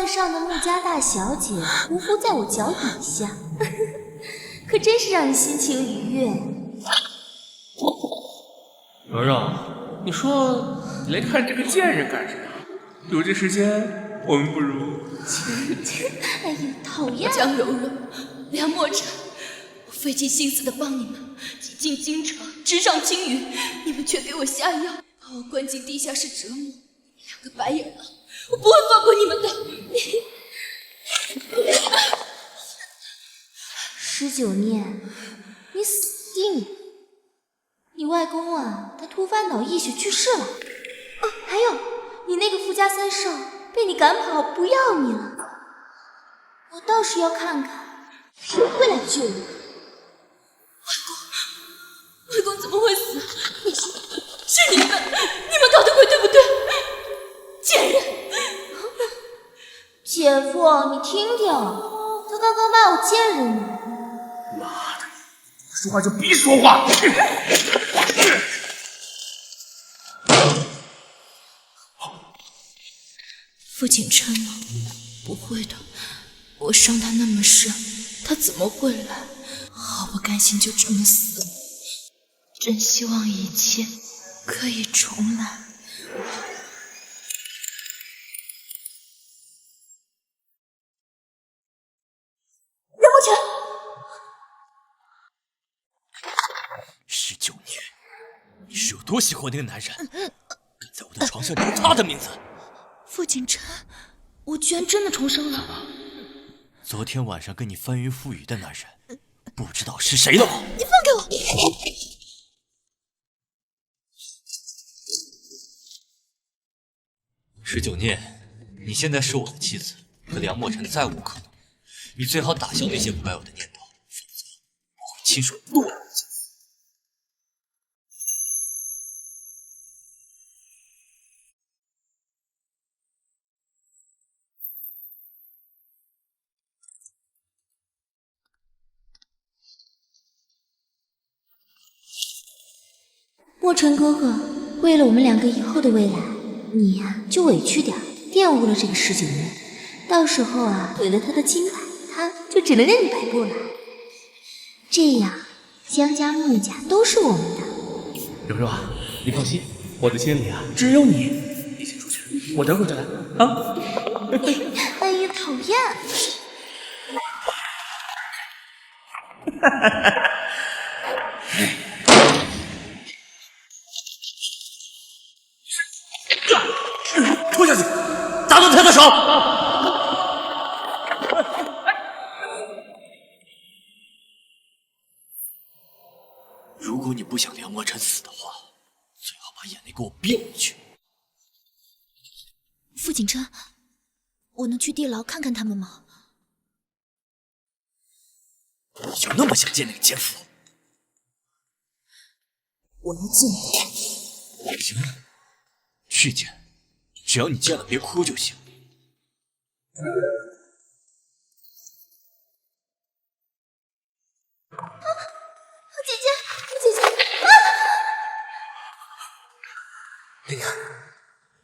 子上的穆家大小姐匍匐在我脚底下，可真是让人心情愉悦。蓉蓉，你说你来看这个贱人干什么？有这时间，我们不如……哎呀，讨厌！江蓉蓉、梁墨尘，我费尽心思的帮你们挤进京城，直上青云，你们却给我下药，把我关进地下室折磨。两个白眼狼，我不会放过你们的！19念，你死定了！你外公啊，他突发脑溢血去世了。哦，还有，你那个富家三少被你赶跑，不要你了。我倒是要看看谁会来救我。外公怎么会死？是你们搞的鬼，对不对？贱人！姐夫，你听听，他刚刚骂我贱人呢。妈的，说话就别说话！傅景琛吗？不会的，我伤他那么深，他怎么会来？好不甘心就这么死了，真希望一切可以重来。梁墨尘，19年，你是有多喜欢那个男人，敢在我的床上留他的名字？傅景琛，我居然真的重生了！昨天晚上跟你翻云覆雨的男人，不知道是谁了吗？你放开我！19念，你现在是我的妻子，和梁墨尘再无可能。你最好打消那些不该有的念头，否则我会亲手剁了你。墨尘哥哥，为了我们两个以后的未来，你呀就委屈点，玷污了这个19年，到时候啊毁了他的清白，他就只能任你摆布了。这样，江家穆家都是我们的。蓉蓉啊，你放心，我的心里啊只有你。你先出去，我等会就来啊。哎呀，讨厌！哈哈哈。拖下去，打断他的手！如果你不想梁墨尘死的话，最好把眼泪给我憋回去。傅景琛，我能去地牢看看他们吗？你就那么想见那个奸夫？我要见你。行，去见。只要你见了别哭就行。姐姐，娘娘，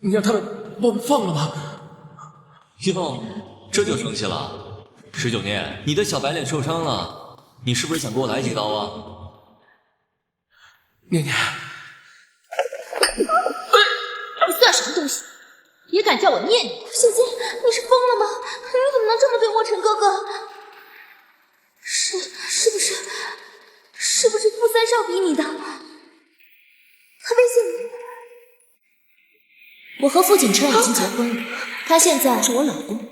你让他们把我们放了吧。哟，这就生气了？19念，你的小白脸受伤了，你是不是想给我来几刀啊？娘娘，你算什么东西？也敢叫我念你？姐姐，你是疯了吗？你怎么能这么对墨尘哥哥？是不是傅三少逼你的？他威胁你？我和傅景琛已经结婚了，他现在是我老公，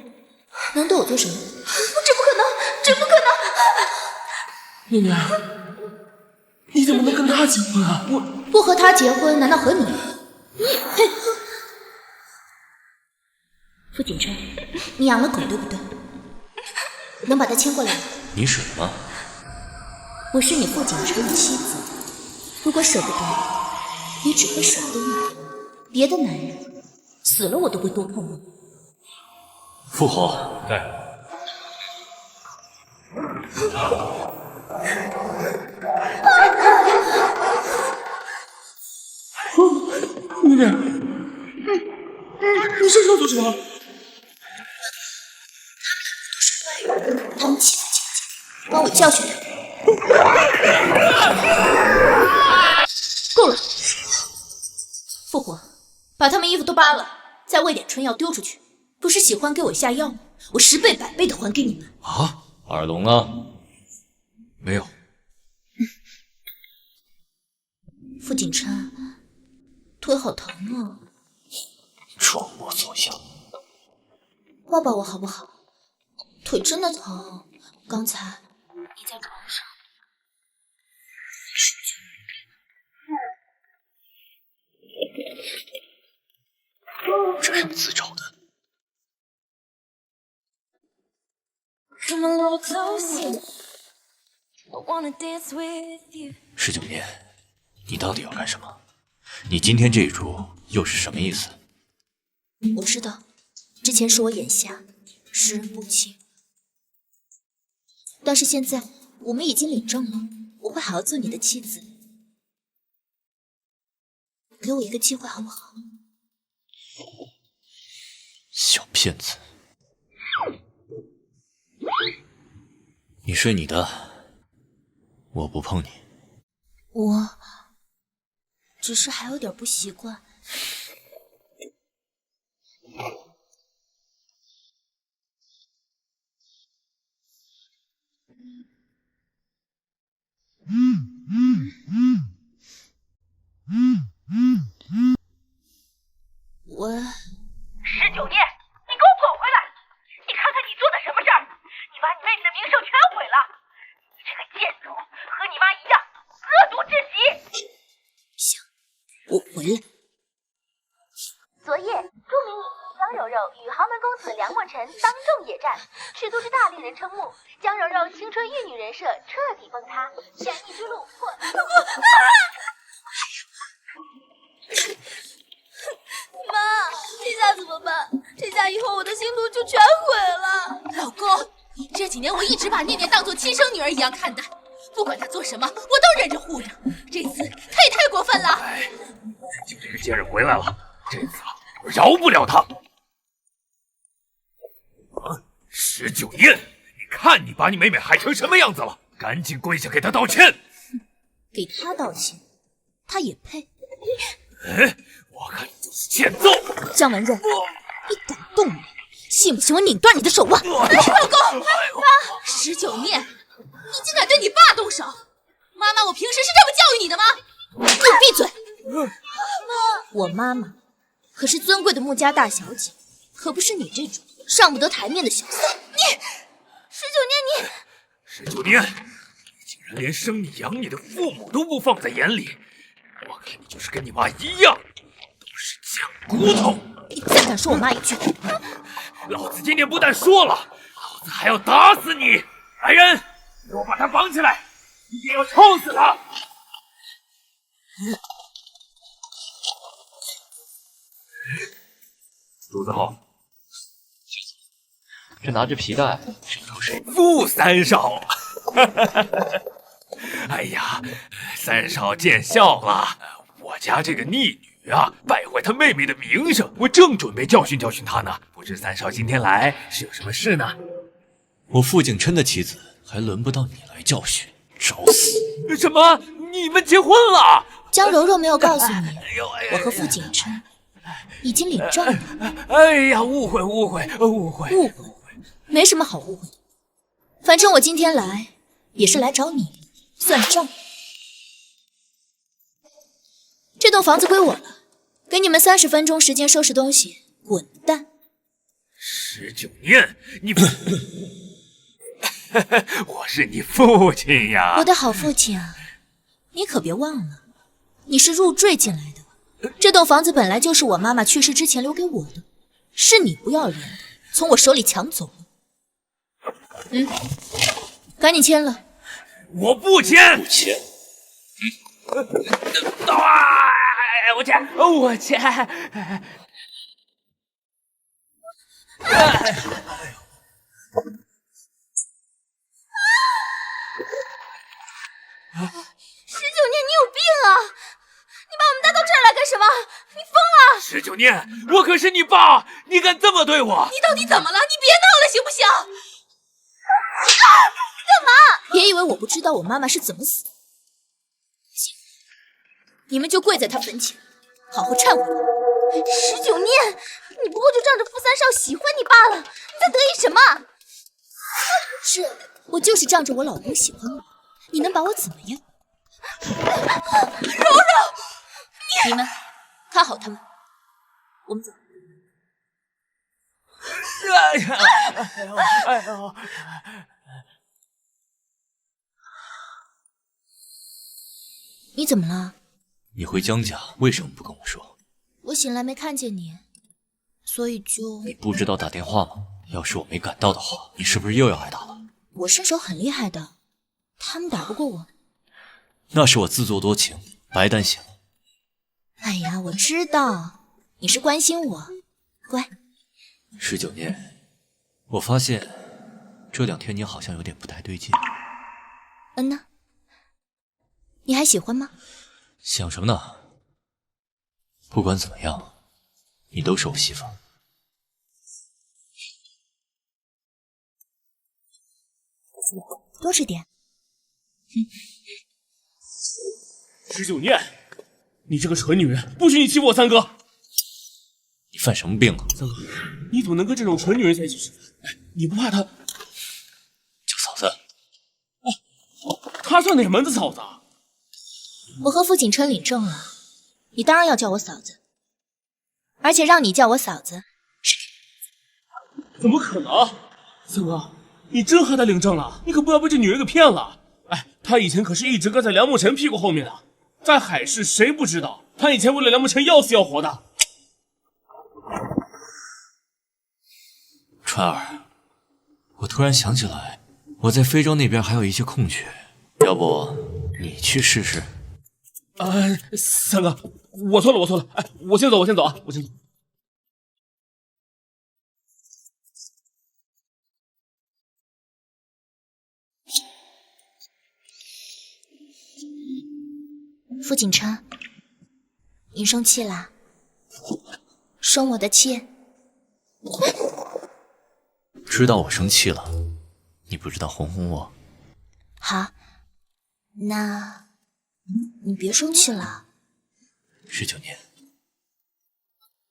能对我做什么？这不可能，这不可能！娘娘，你怎么能跟他结婚啊？我不和他结婚，难道和你？嘿！傅景琛，你养了狗对不对？能把它牵过来吗？你舍得吗？我是你傅景琛的妻子，如果舍不得，也只会舍得你。别的男人死了我都会多碰你。傅侯，在。娘娘，你身上做什么？帮我教训他。够了，复活，把他们衣服都扒了，再喂点春药丢出去。不是喜欢给我下药吗？我10倍100倍的还给你们。啊，耳聋了？没有。傅景琛，腿好疼啊！装模作样。抱抱我好不好？腿真的疼。刚才你在床上。这是你自找的。19年，你到底要干什么？你今天这一出又是什么意思？我知道，之前是我眼瞎，识人不清。但是现在我们已经领证了，我会好好做你的妻子。给我一个机会好不好？小骗子，你睡你的，我不碰你。我只是还有点不习惯。我19年，你给我滚回来！你看看你做的什么事儿！你把你妹妹的名声全毁了！你这个贱种，和你妈一样，恶毒至极！行，我回来。昨夜，著名影帝江柔柔与豪门公子梁墨尘当众野战，尺度之大令人瞠目。江柔柔青春玉女人设彻底崩塌，演艺之路破。妈，这下怎么办？这下以后我的星途就全毁了。老公，这几年我一直把念念当做亲生女儿一样看待，不管她做什么，我都忍着护着。这次她也太过分了。就这个贱人回来了，这次我饶不了他。19年，你看你把你妹妹害成什么样子了，赶紧跪下给她道歉。给他道歉，他也配？我看你就是欠揍！江文润，你敢动我，信不信我拧断你的手腕？老公，妈，19念，你竟敢对你爸动手！妈妈，我平时是这么教育你的吗？给我闭嘴！我妈妈可是尊贵的穆家大小姐，可不是你这种上不得台面的小三。19年，你竟然连生你养你的父母都不放在眼里，我看你就是跟你妈一样，都是贱骨头！你再敢说我妈一句，老子今天不但说了，老子还要打死你！来人，给我把他绑起来，一定要抽死他！主子好。这拿着皮带是找谁？傅三少。哎呀，三少见笑了。我家这个逆女啊，败坏他妹妹的名声，我正准备教训教训她呢。不知三少今天来是有什么事呢？我傅景琛的妻子，还轮不到你来教训，找死！什么？你们结婚了？江柔柔没有告诉你，我和傅景琛已经领证了。哎呀，误会，没什么好误会的。反正我今天来也是来找你算账。这栋房子归我了，给你们30分钟时间收拾东西，滚蛋！19年，你我是你父亲呀！我的好父亲啊，你可别忘了，你是入赘进来的。这栋房子本来就是我妈妈去世之前留给我的，是你不要脸的从我手里抢走了。赶紧签了。我不签。不签。我签。我签。19年，你有病啊！你把我们带到这儿来干什么？你疯了！19年，我可是你爸，你敢这么对我？你到底怎么了？你别闹了，行不行？干嘛？别以为我不知道我妈妈是怎么死的。行，你们就跪在她坟前，好好忏悔吧。19念，你不过就仗着傅三少喜欢你罢了，你在得意什么？是，我就是仗着我老公喜欢我，你能把我怎么样？柔柔，你们看好他们，我们走。哎呦！你怎么了？你回江家为什么不跟我说？我醒来没看见你，所以就……你不知道打电话吗？要是我没赶到的话，你是不是又要挨打了？我身手很厉害的，他们打不过我。那是我自作多情，白担心了。哎呀，我知道你是关心我，乖。19念，我发现这2天你好像有点不太对劲。呢？你还喜欢吗？想什么呢？不管怎么样，你都是我媳妇。多吃点。19念，你这个蠢女人，不许你欺负我三哥！你犯什么病了？三哥，你怎么能跟这种蠢女人在一起吃饭？哎，你不怕她？叫嫂子。她算哪门子嫂子啊？我和傅锦琛领证了，你当然要叫我嫂子，而且让你叫我嫂子。怎么可能？三哥，你真和她领证了？你可不要被这女人给骗了！哎，她以前可是一直跟在梁慕辰屁股后面的，在海市谁不知道？她以前为了梁慕辰要死要活的。川儿，我突然想起来，我在非洲那边还有一些空缺，要不你去试试？三哥，我错了，哎，我先走啊，我先走。傅锦琛，你生气啦？生我的气？知道我生气了，你不知道哄哄我？好，那你别生气了。19年，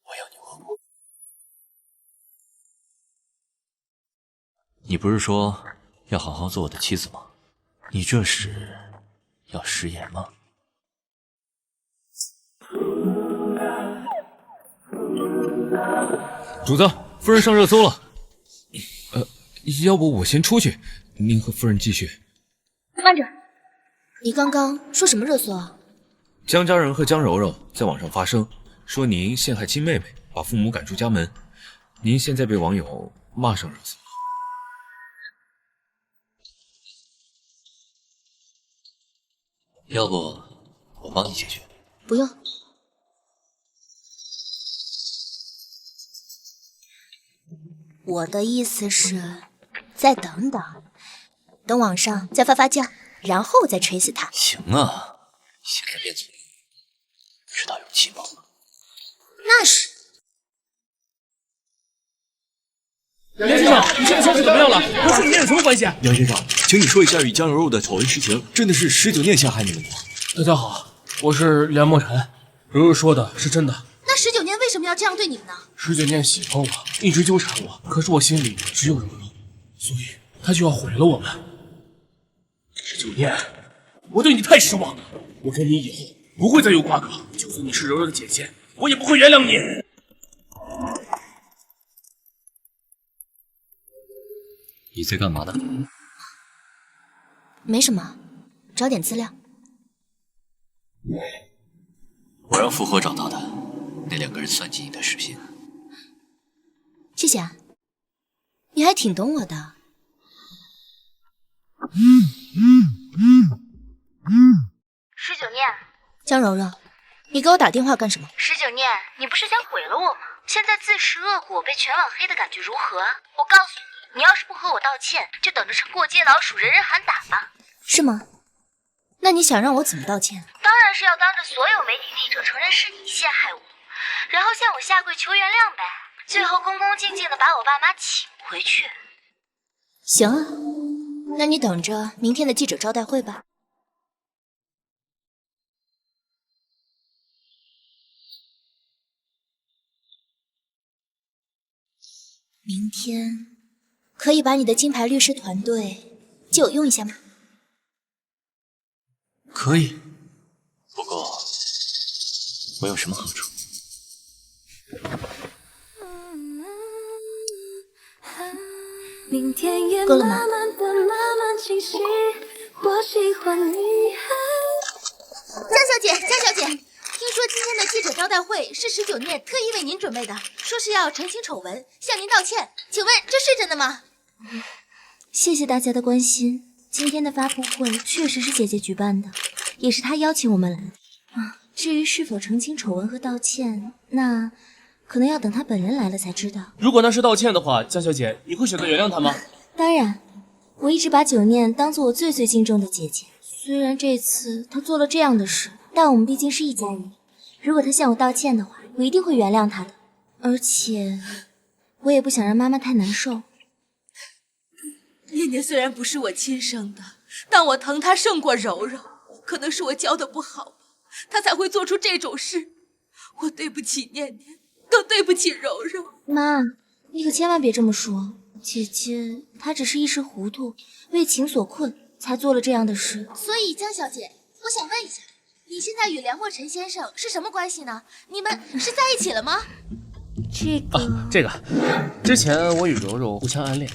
我要你哄我。你不是说要好好做我的妻子吗？你这是要食言吗？主子，夫人上热搜了。要不我先出去，您和夫人继续。慢着，你刚刚说什么热搜啊？江家人和江柔柔在网上发声，说您陷害亲妹妹，把父母赶出家门。您现在被网友骂上热搜了。要不我帮你解决？不用。我的意思是，再等等，等网上再发酵，然后再锤死他。行啊，现在变聪明，知道有气吗？那是。梁先生，你现在伤势怎么样了？和19念有什么关系？梁先生，请你说一下与江柔柔的丑闻实情，真的是19念陷害你们的？大家好，我是梁墨尘，柔柔说的是真的。那19念为什么要这样对你们呢19念喜欢我，一直纠缠我，可是我心里只有柔柔，所以他就要毁了我们。19念，我对你太失望了，我跟你以后不会再有瓜葛，就算你是柔柔的姐姐，我也不会原谅你。你在干嘛呢？没什么，找点资料。我让复活找到的那2个人算计你的视频。谢谢啊，你还挺懂我的。19念，江柔柔，你给我打电话干什么？19念，你不是想毁了我吗？现在自食恶果，被全网黑的感觉如何？我告诉你，你要是不和我道歉，就等着成过街老鼠，人人喊打吧。是吗？那你想让我怎么道歉？当然是要当着所有媒体记者承认是你陷害我，然后向我下跪求原谅呗，最后恭恭敬敬的把我爸妈请回去。行啊，那你等着明天的记者招待会吧。明天可以把你的金牌律师团队借我用一下吗？可以，不过我有什么好处？够了吗？江小姐，江小姐，听说今天的记者招待会是19念特意为您准备的，说是要澄清丑闻，向您道歉，请问这是真的吗？谢谢大家的关心。今天的发布会确实是姐姐举办的，也是她邀请我们来的啊。至于是否澄清丑闻和道歉，那可能要等她本人来了才知道。如果那是道歉的话，江小姐，你会选择原谅他吗？当然，我一直把9念当做我最最敬重的姐姐。虽然这次她做了这样的事，但我们毕竟是一家人。如果她向我道歉的话，我一定会原谅她的。而且，我也不想让妈妈太难受。念念虽然不是我亲生的，但我疼她胜过柔柔。可能是我教的不好吧，她才会做出这种事。我对不起念念，更对不起柔柔。妈，你可千万别这么说。姐姐她只是一时糊涂，为情所困，才做了这样的事。所以江小姐，我想问一下，你现在与梁墨尘先生是什么关系呢？你们是在一起了吗？这个，之前我与柔柔互相暗恋，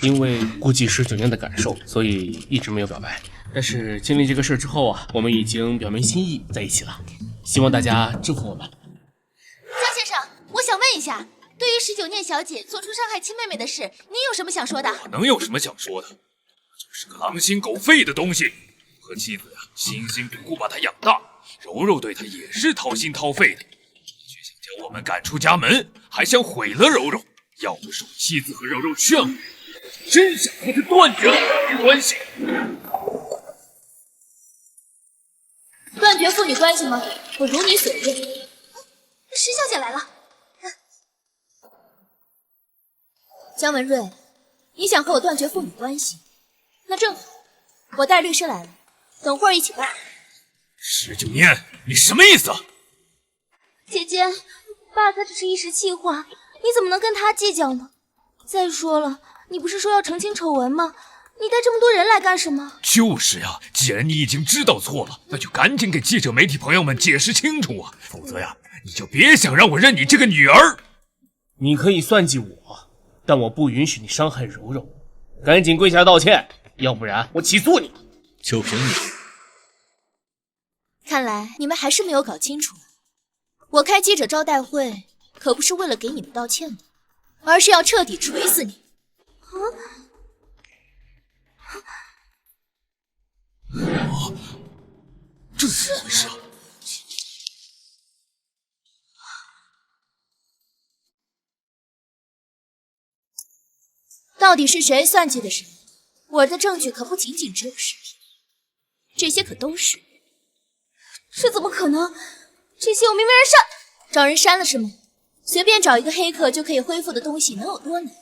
因为顾忌19念的感受，所以一直没有表白。但是经历这个事之后啊，我们已经表明心意，在一起了。希望大家祝福我们。江先生，我想问一下，对于19念小姐做出伤害亲妹妹的事，您有什么想说的？我能有什么想说的？就是个狼心狗肺的东西。和妻子呀，辛辛苦苦把他养大，柔柔对他也是掏心掏肺的，却想将我们赶出家门，还想毁了柔柔。要不是我妻子和柔柔劝我，真想和他断绝父女关系。断绝父女关系吗？我如你所愿。石小姐来了。江文瑞，你想和我断绝父女关系？那正好，我带律师来了，等会儿一起办。19念，你什么意思？姐姐，爸他只是一时气话，你怎么能跟他计较呢？再说了，你不是说要澄清丑闻吗？你带这么多人来干什么？就是呀，既然你已经知道错了，那就赶紧给记者媒体朋友们解释清楚啊，否则呀，你就别想让我认你这个女儿。你可以算计我，但我不允许你伤害柔柔。赶紧跪下道歉，要不然我起诉你。就凭你，看来你们还是没有搞清楚。我开记者招待会，可不是为了给你们道歉的，而是要彻底锤死你。这是怎么回事啊？到底是谁算计的谁？我的证据可不仅仅只有视频，这些可都是。这怎么可能？这些我明明找人删了是吗？随便找一个黑客就可以恢复的东西能有多难？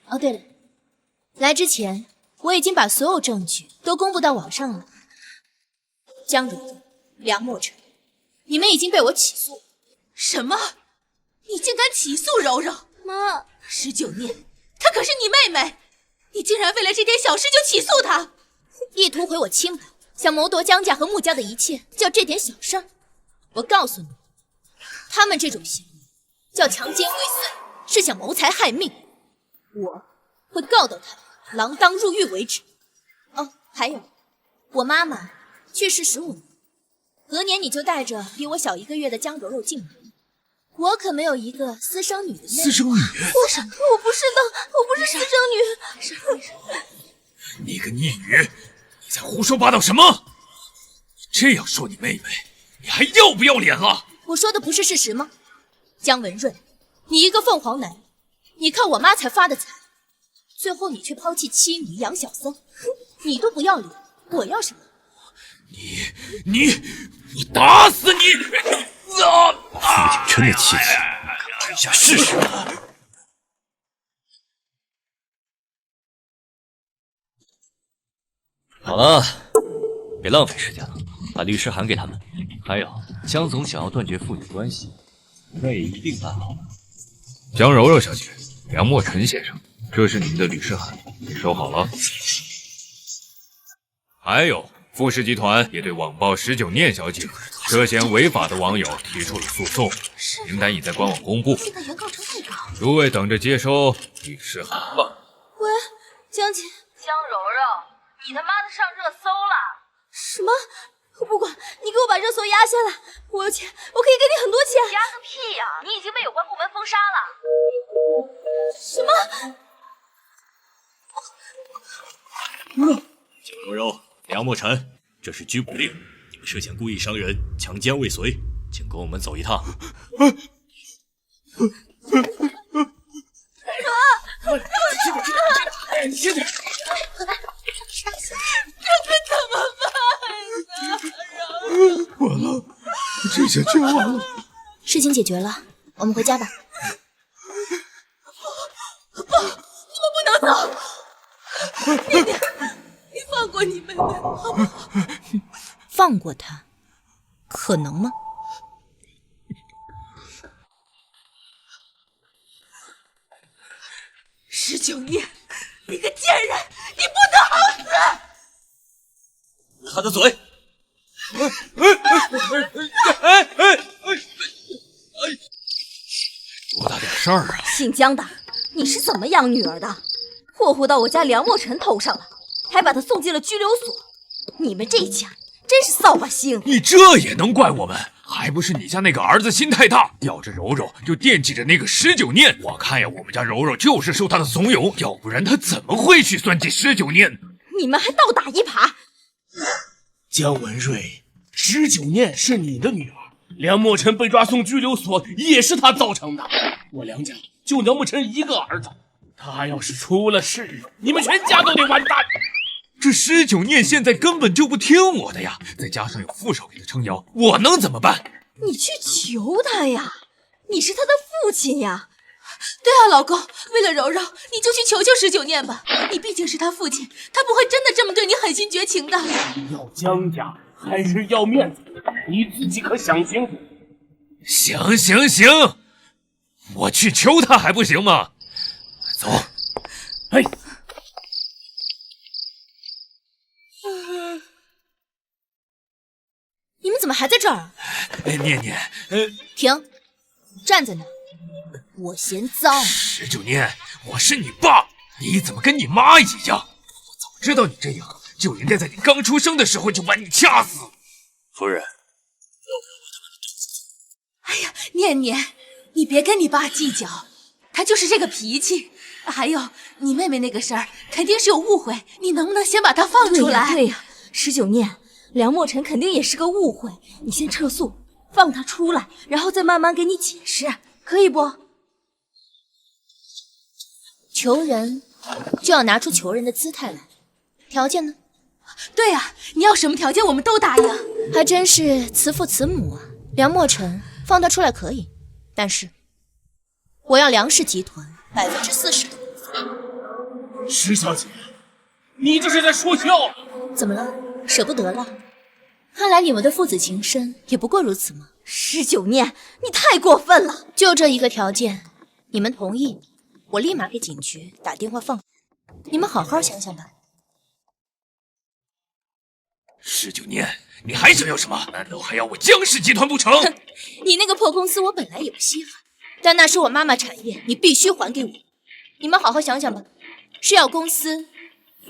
哦，对了，来之前我已经把所有证据都公布到网上了。江如意、梁墨尘，你们已经被我起诉了。什么？你竟敢起诉柔柔？妈，19念，她可是你妹妹，你竟然为了这点小事就起诉她，意图毁我清白，想谋夺江家和穆家的一切，叫这点小事儿？我告诉你，他们这种行为叫强奸未遂，是想谋财害命。我会告到他锒铛入狱为止。哦，还有，我妈妈去世15年，隔年你就带着比我小1个月的江柔柔进来。我可没有一个私生女的妹妹。私生女？我不是的，我不是私生女。你个逆女，你在胡说八道什么？你这样说你妹妹，你还要不要脸了？我说的不是事实吗？江文瑞，你一个凤凰男，你靠我妈才发的财，最后你却抛弃妻女养小三，你都不要脸，我要什么？我打死你！傅景琛的妻子，敢吞下试试？好了，别浪费时间了，把律师函给他们。还有，江总想要断绝父女关系，那也一定办好了。江柔柔小姐，梁墨尘先生，这是你们的律师函，你收好了。还有，富士集团也对网暴19念小姐涉嫌违法的网友提出了诉讼，名单已在官网公布。诸位等着接收律师函吧。喂，江姐，江柔柔，你他妈的上热搜了！什么？我不管，你给我把热搜压下来，我有钱，我可以给你很多钱。压个屁呀！你已经被有关部门封杀了。什么？江柔柔、梁墨尘，这是拘捕令，你们涉嫌故意伤人、强奸未遂，请跟我们走一趟。你先点。这可怎么办呢？完了，这下绝望了。事情解决了，我们回家吧。不，你们不能走！念念，你放过你妹妹好不好？放过她，可能吗？19念，你个贱人，你不得好死！他的嘴！多大点事儿啊！姓江的，你是怎么养女儿的？祸祸到我家梁墨尘头上了，还把他送进了拘留所。你们这家真是扫把星！你这也能怪我们？还不是你家那个儿子心太大，吊着柔柔就惦记着那个19念。我看呀，我们家柔柔就是受他的怂恿，要不然他怎么会去算计19念？你们还倒打一耙！江文瑞，19念是你的女儿，梁墨尘被抓送拘留所也是他造成的。我梁家就梁墨尘一个儿子，他要是出了事，你们全家都得完蛋。这19念现在根本就不听我的呀，再加上有副手给他撑腰，我能怎么办？你去求他呀，你是他的父亲呀。对啊，老公，为了柔柔，你就去求求19念吧。你毕竟是他父亲，他不会真的这么对你狠心绝情的。要江家还是要面子，你自己可想清楚。行，我去求他还不行吗？走。哎。你们怎么还在这儿？念念，停，站在那儿，我嫌脏。19念，我是你爸，你怎么跟你妈一样？我早知道你这样，就应该在你刚出生的时候就把你掐死。夫人，哎呀，念念，你别跟你爸计较，他就是这个脾气。还有你妹妹那个事儿，肯定是有误会，你能不能先把她放出来？对呀，19念，梁墨尘肯定也是个误会，你先撤诉，放他出来，然后再慢慢给你解释，可以不？求人就要拿出求人的姿态来，条件呢？对啊，你要什么条件我们都答应。还真是慈父慈母啊！梁墨尘放他出来可以，但是我要梁氏集团40%的股份。石小姐，你这是在说笑？怎么了？舍不得了？看来你们的父子情深也不过如此吗？19念，你太过分了！就这一个条件，你们同意，我立马给警局打电话放。你们好好想想吧。19念，你还想要什么？难道还要我江氏集团不成？你那个破公司我本来也不稀罕，但那是我妈妈产业，你必须还给我。你们好好想想吧，是要公司，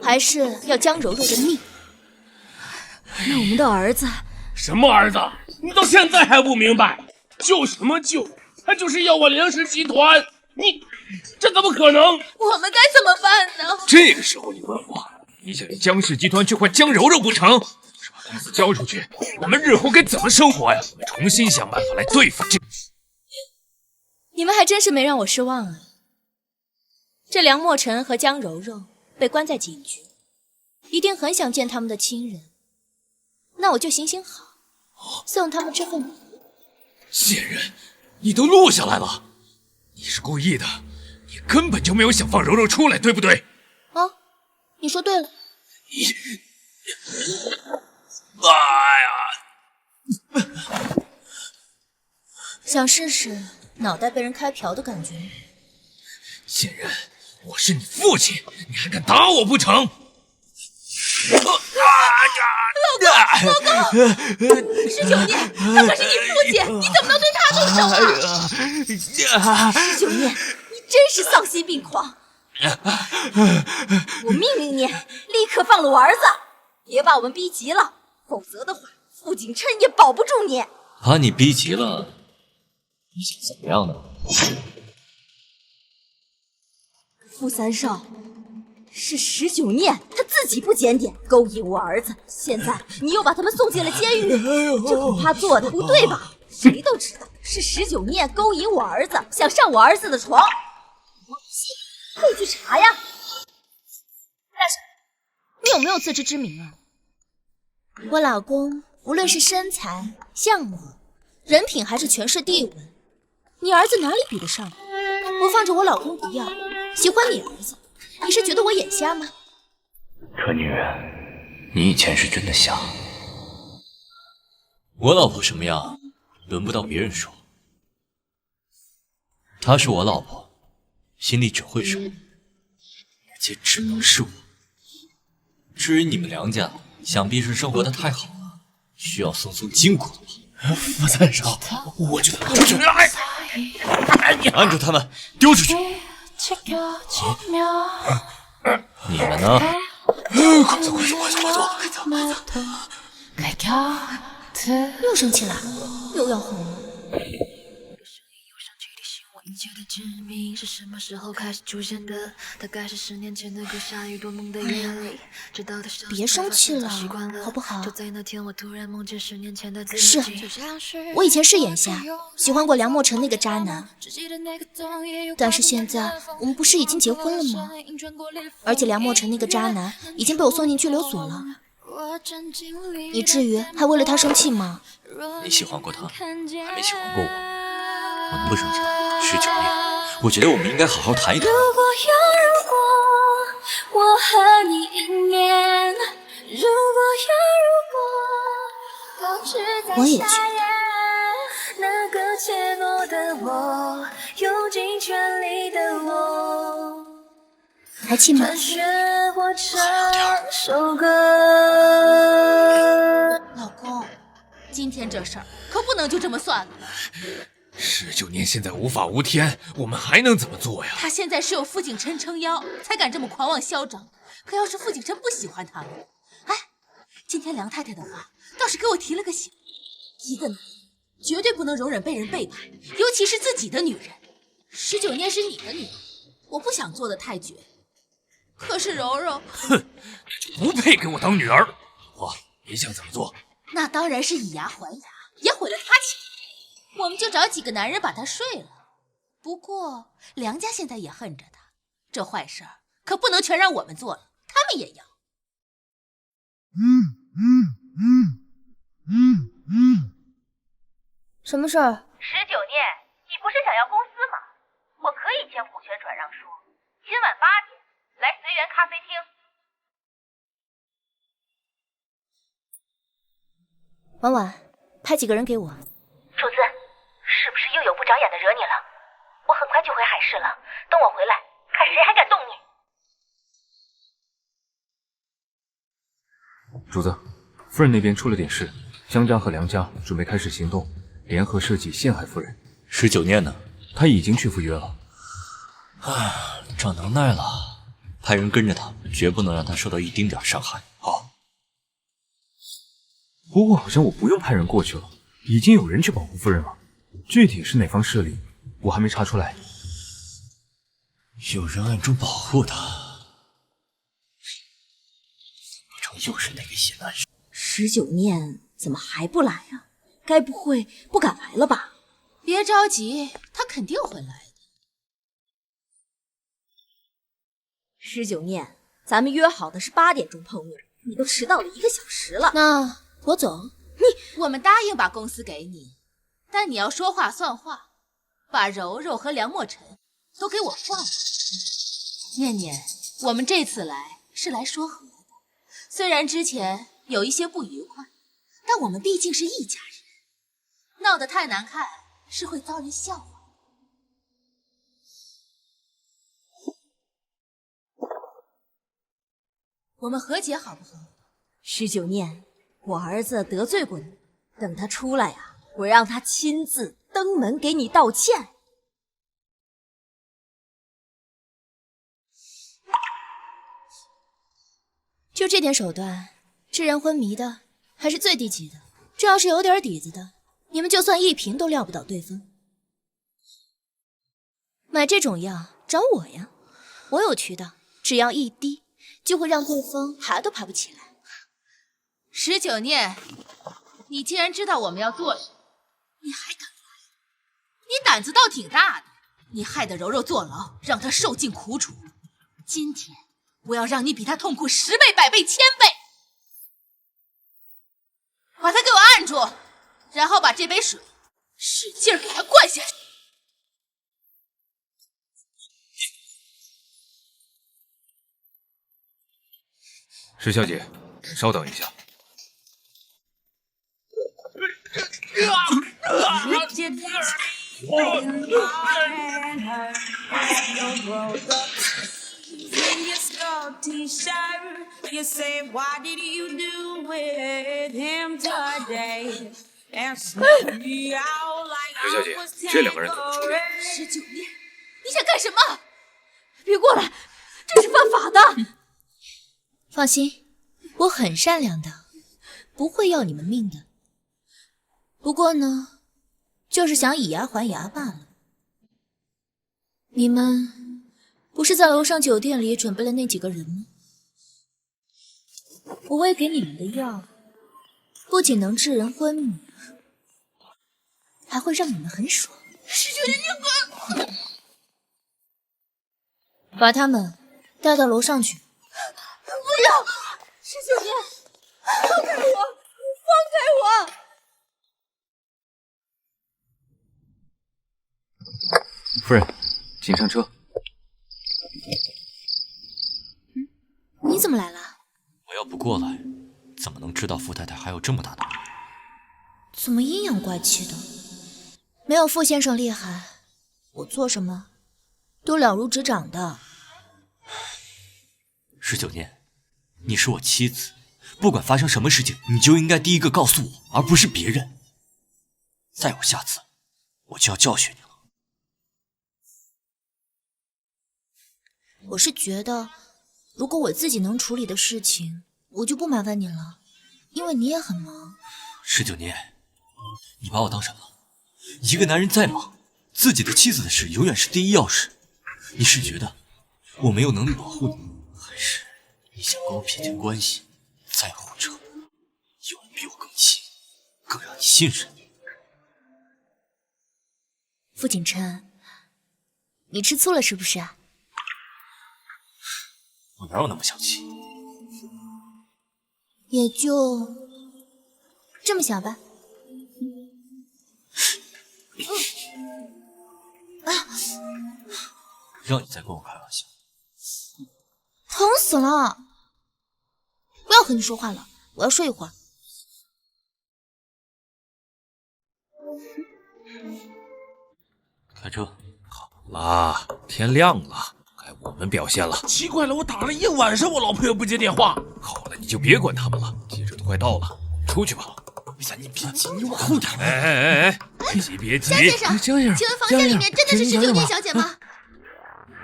还是要江柔柔的命？那我们的儿子……什么儿子？你到现在还不明白？救什么救？他就是要我梁氏集团，你这怎么可能？我们该怎么办呢？这个时候你问我，你想用江氏集团去换江柔柔不成？就是把公司交出去，我们日后该怎么生活呀？我们重新想办法来对付这。你们还真是没让我失望啊！这梁墨尘和江柔柔被关在警局，一定很想见他们的亲人。那我就行行好，送他们这份。贱人，你都录下来了，你是故意的，你根本就没有想放柔柔出来，对不对？哦，你说对了。想试试脑袋被人开瓢的感觉吗？贱人，我是你父亲，你还敢打我不成？19念，他可是你父亲，你怎么能对他动手啊19念，你真是丧心病狂！我命令你立刻放了我儿子，别把我们逼急了，否则的话，傅景琛也保不住你。把你逼急了，你想怎么样呢？傅三少是19念，他自己不检点，勾引我儿子，现在你又把他们送进了监狱，这恐怕做的不对吧？谁都知道是19念勾引我儿子，想上我儿子的床。我不信，可以去查呀。大婶，你有没有自知之明啊？我老公无论是身材、相貌、人品，还是权势地位，你儿子哪里比得上？我放着我老公不要，喜欢你儿子，你是觉得我眼瞎吗？可女人，你以前是真的瞎。我老婆什么样，轮不到别人说。她是我老婆，心里只会是我，而且只能是我。至于你们梁家，想必是生活的太好了，需要松松筋骨了吧？傅三少，我觉得出去！你按住他们，丢出去！你们呢？快走！又生气了，又要红了。一切的致命是什么时候开始出现的？大概是10年前的个下雨多梦的夜里，直到他别生气了，好不好？就在那天，我突然梦见10年前的自己。是，我以前是眼瞎，喜欢过梁莫尘那个渣男。但是现在，我们不是已经结婚了吗？而且梁莫尘那个渣男已经被我送进拘留所了。你至于还为了他生气吗？你喜欢过他，还没喜欢过我，我能不生气？19年，我觉得我们应该好好谈一谈。如果我和你1年，如果保持在我也觉得那个怯懦的我，用尽全力的我，还气吗？学我唱首歌。老公，今天这事儿可不能就这么算了。19年现在无法无天，我们还能怎么做呀？他现在是有傅景琛撑腰，才敢这么狂妄嚣张。可要是傅景琛不喜欢他了，哎，今天梁太太的话倒是给我提了个醒：一个男人绝对不能容忍被人背叛，尤其是自己的女人。19年是你的女人，我不想做的太绝。可是柔柔，哼，那就不配给我当女儿。你想怎么做？那当然是以牙还牙，也毁了他情。我们就找几个男人把他睡了。不过梁家现在也恨着他，这坏事儿可不能全让我们做了，他们也要。什么事儿？ 19念，你不是想要公司吗？我可以签股权转让书，今晚8点来随缘咖啡厅。婉婉，派几个人给我。主子，是不是又有不长眼的惹你了？我很快就回海市了，等我回来，看谁还敢动你。主子，夫人那边出了点事，江家和梁家准备开始行动，联合设计陷害夫人。19念呢？他已经去赴约了。长能耐了，派人跟着他，绝不能让他受到一丁点伤害。好。不过好像我不用派人过去了，已经有人去保护夫人了。具体是哪方势力，我还没查出来。有人暗中保护他，不成又是那个野男人。19念怎么还不来啊？该不会不敢来了吧？别着急，他肯定会来的。19念，咱们约好的是8点钟碰面，你都迟到了1个小时了。那我走。我们答应把公司给你，但你要说话算话，把柔柔和梁莫尘都给我放了。念念，我们这次来是来说和的，虽然之前有一些不愉快，但我们毕竟是一家人，闹得太难看是会遭人笑话。我们和解好不好？19念，我儿子得罪过你，等他出来啊，我让他亲自登门给你道歉。就这点手段，致人昏迷的还是最低级的。这要是有点底子的，你们就算一瓶都撂不倒对方。买这种药找我呀，我有渠道，只要一滴，就会让对方爬都爬不起来。19念，你既然知道我们要做什么，你还敢来？你胆子倒挺大的。你害得柔柔坐牢，让她受尽苦楚。今天我要让你比她痛苦10倍、100倍、1000倍。把她给我按住，然后把这杯水使劲给她灌下去。石小姐，稍等一下。石小姐，这两个人怎么处理？19念，你想干什么？别过来，这是犯法的。放心，我很善良的，不会要你们命的。不过呢，就是想以牙还牙罢了。你们不是在楼上酒店里准备了那几个人吗？我喂给你们的药，不仅能致人昏迷，还会让你们很爽。19念，你滚！把他们带到楼上去。不要！19念，放开我！放开我！夫人，请上车。你怎么来了？我要不过来，怎么能知道傅太太还有这么大的？怎么阴阳怪气的？没有傅先生厉害，我做什么都了如指掌的。19念，你是我妻子，不管发生什么事情，你就应该第一个告诉我，而不是别人。再有下次，我就要教训你了。我是觉得，如果我自己能处理的事情，我就不麻烦你了，因为你也很忙。19念，你把我当什么？一个男人再忙，自己的妻子的事永远是第一要事。你是觉得我没有能力保护你，还是你想跟我撇清关系，在乎着有人比我更亲，更让你信任？傅景琛，你吃醋了是不是啊？我哪有那么小气？也就这么想吧。让你再跟我开玩笑，疼死了！不要和你说话了，我要睡一会儿。开车。好啦，天亮了，该我们表现了。奇怪了，我打了一晚上，我老婆也不接电话。好了，你就别管他们了，记者都快到了，出去吧。你别急，你往后点。哎，别急。江先生，请问房间里面真的是19念小姐吗？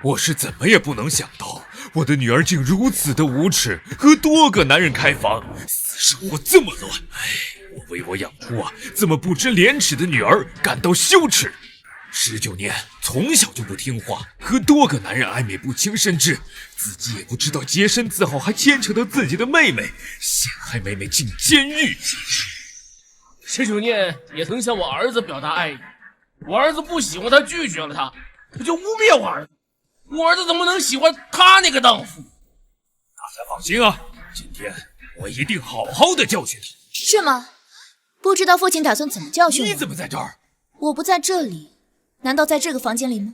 我是怎么也不能想到，我的女儿竟如此的无耻，和多个男人开房，私生活这么乱。我为我养活这么不知廉耻的女儿感到羞耻。19念从小就不听话，和多个男人暧昧不清，甚至自己也不知道洁身自好，还牵扯到自己的妹妹，陷害妹妹进监狱。19念也曾向我儿子表达爱意，我儿子不喜欢他，拒绝了他，他就污蔑我儿子。我儿子怎么能喜欢他那个荡妇？大家放心啊，今天我一定好好的教训他。是吗？不知道父亲打算怎么教训我？你怎么在这儿？我不在这里，难道在这个房间里吗？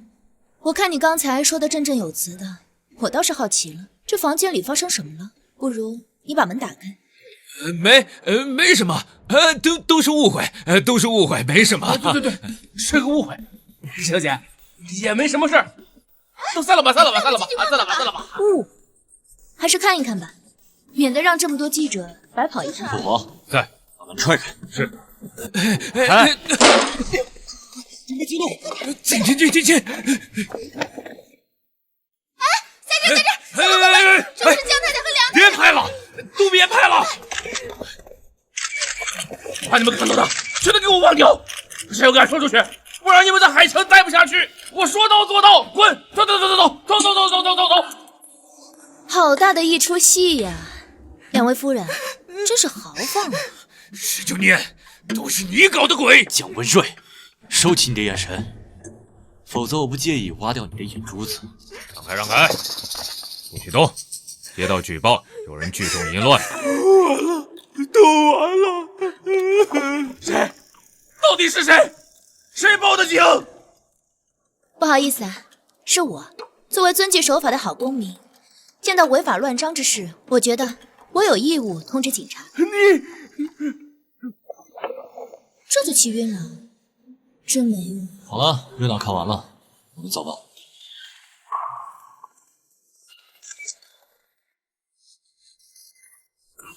我看你刚才说的振振有词的，我倒是好奇了，这房间里发生什么了？不如你把门打开。没什么，都是误会，都是误会，没什么。对，是个误会。小姐，也没什么事儿，都散了吧。还是看一看吧，免得让这么多记者白跑一趟。父皇在，把门踹开。是。开。别激动，进。在这，这是江太太和梁太太。别拍了，都别拍了！把你们看到的全都给我忘掉！谁要敢说出去，不然你们在海城待不下去！我说到做到，滚！走！好大的一出戏呀！两位夫人，真是豪放啊！19年都是你搞的鬼！蒋文瑞，收起你的眼神，否则我不介意挖掉你的眼珠子。让开！不许动！接到举报，有人聚众淫乱。都完了！谁？到底是谁？谁报的警？不好意思啊，是我。作为遵纪守法的好公民，见到违法乱章之事，我觉得我有义务通知警察。这就气晕了，真没用。好了，热闹看完了，我们走吧。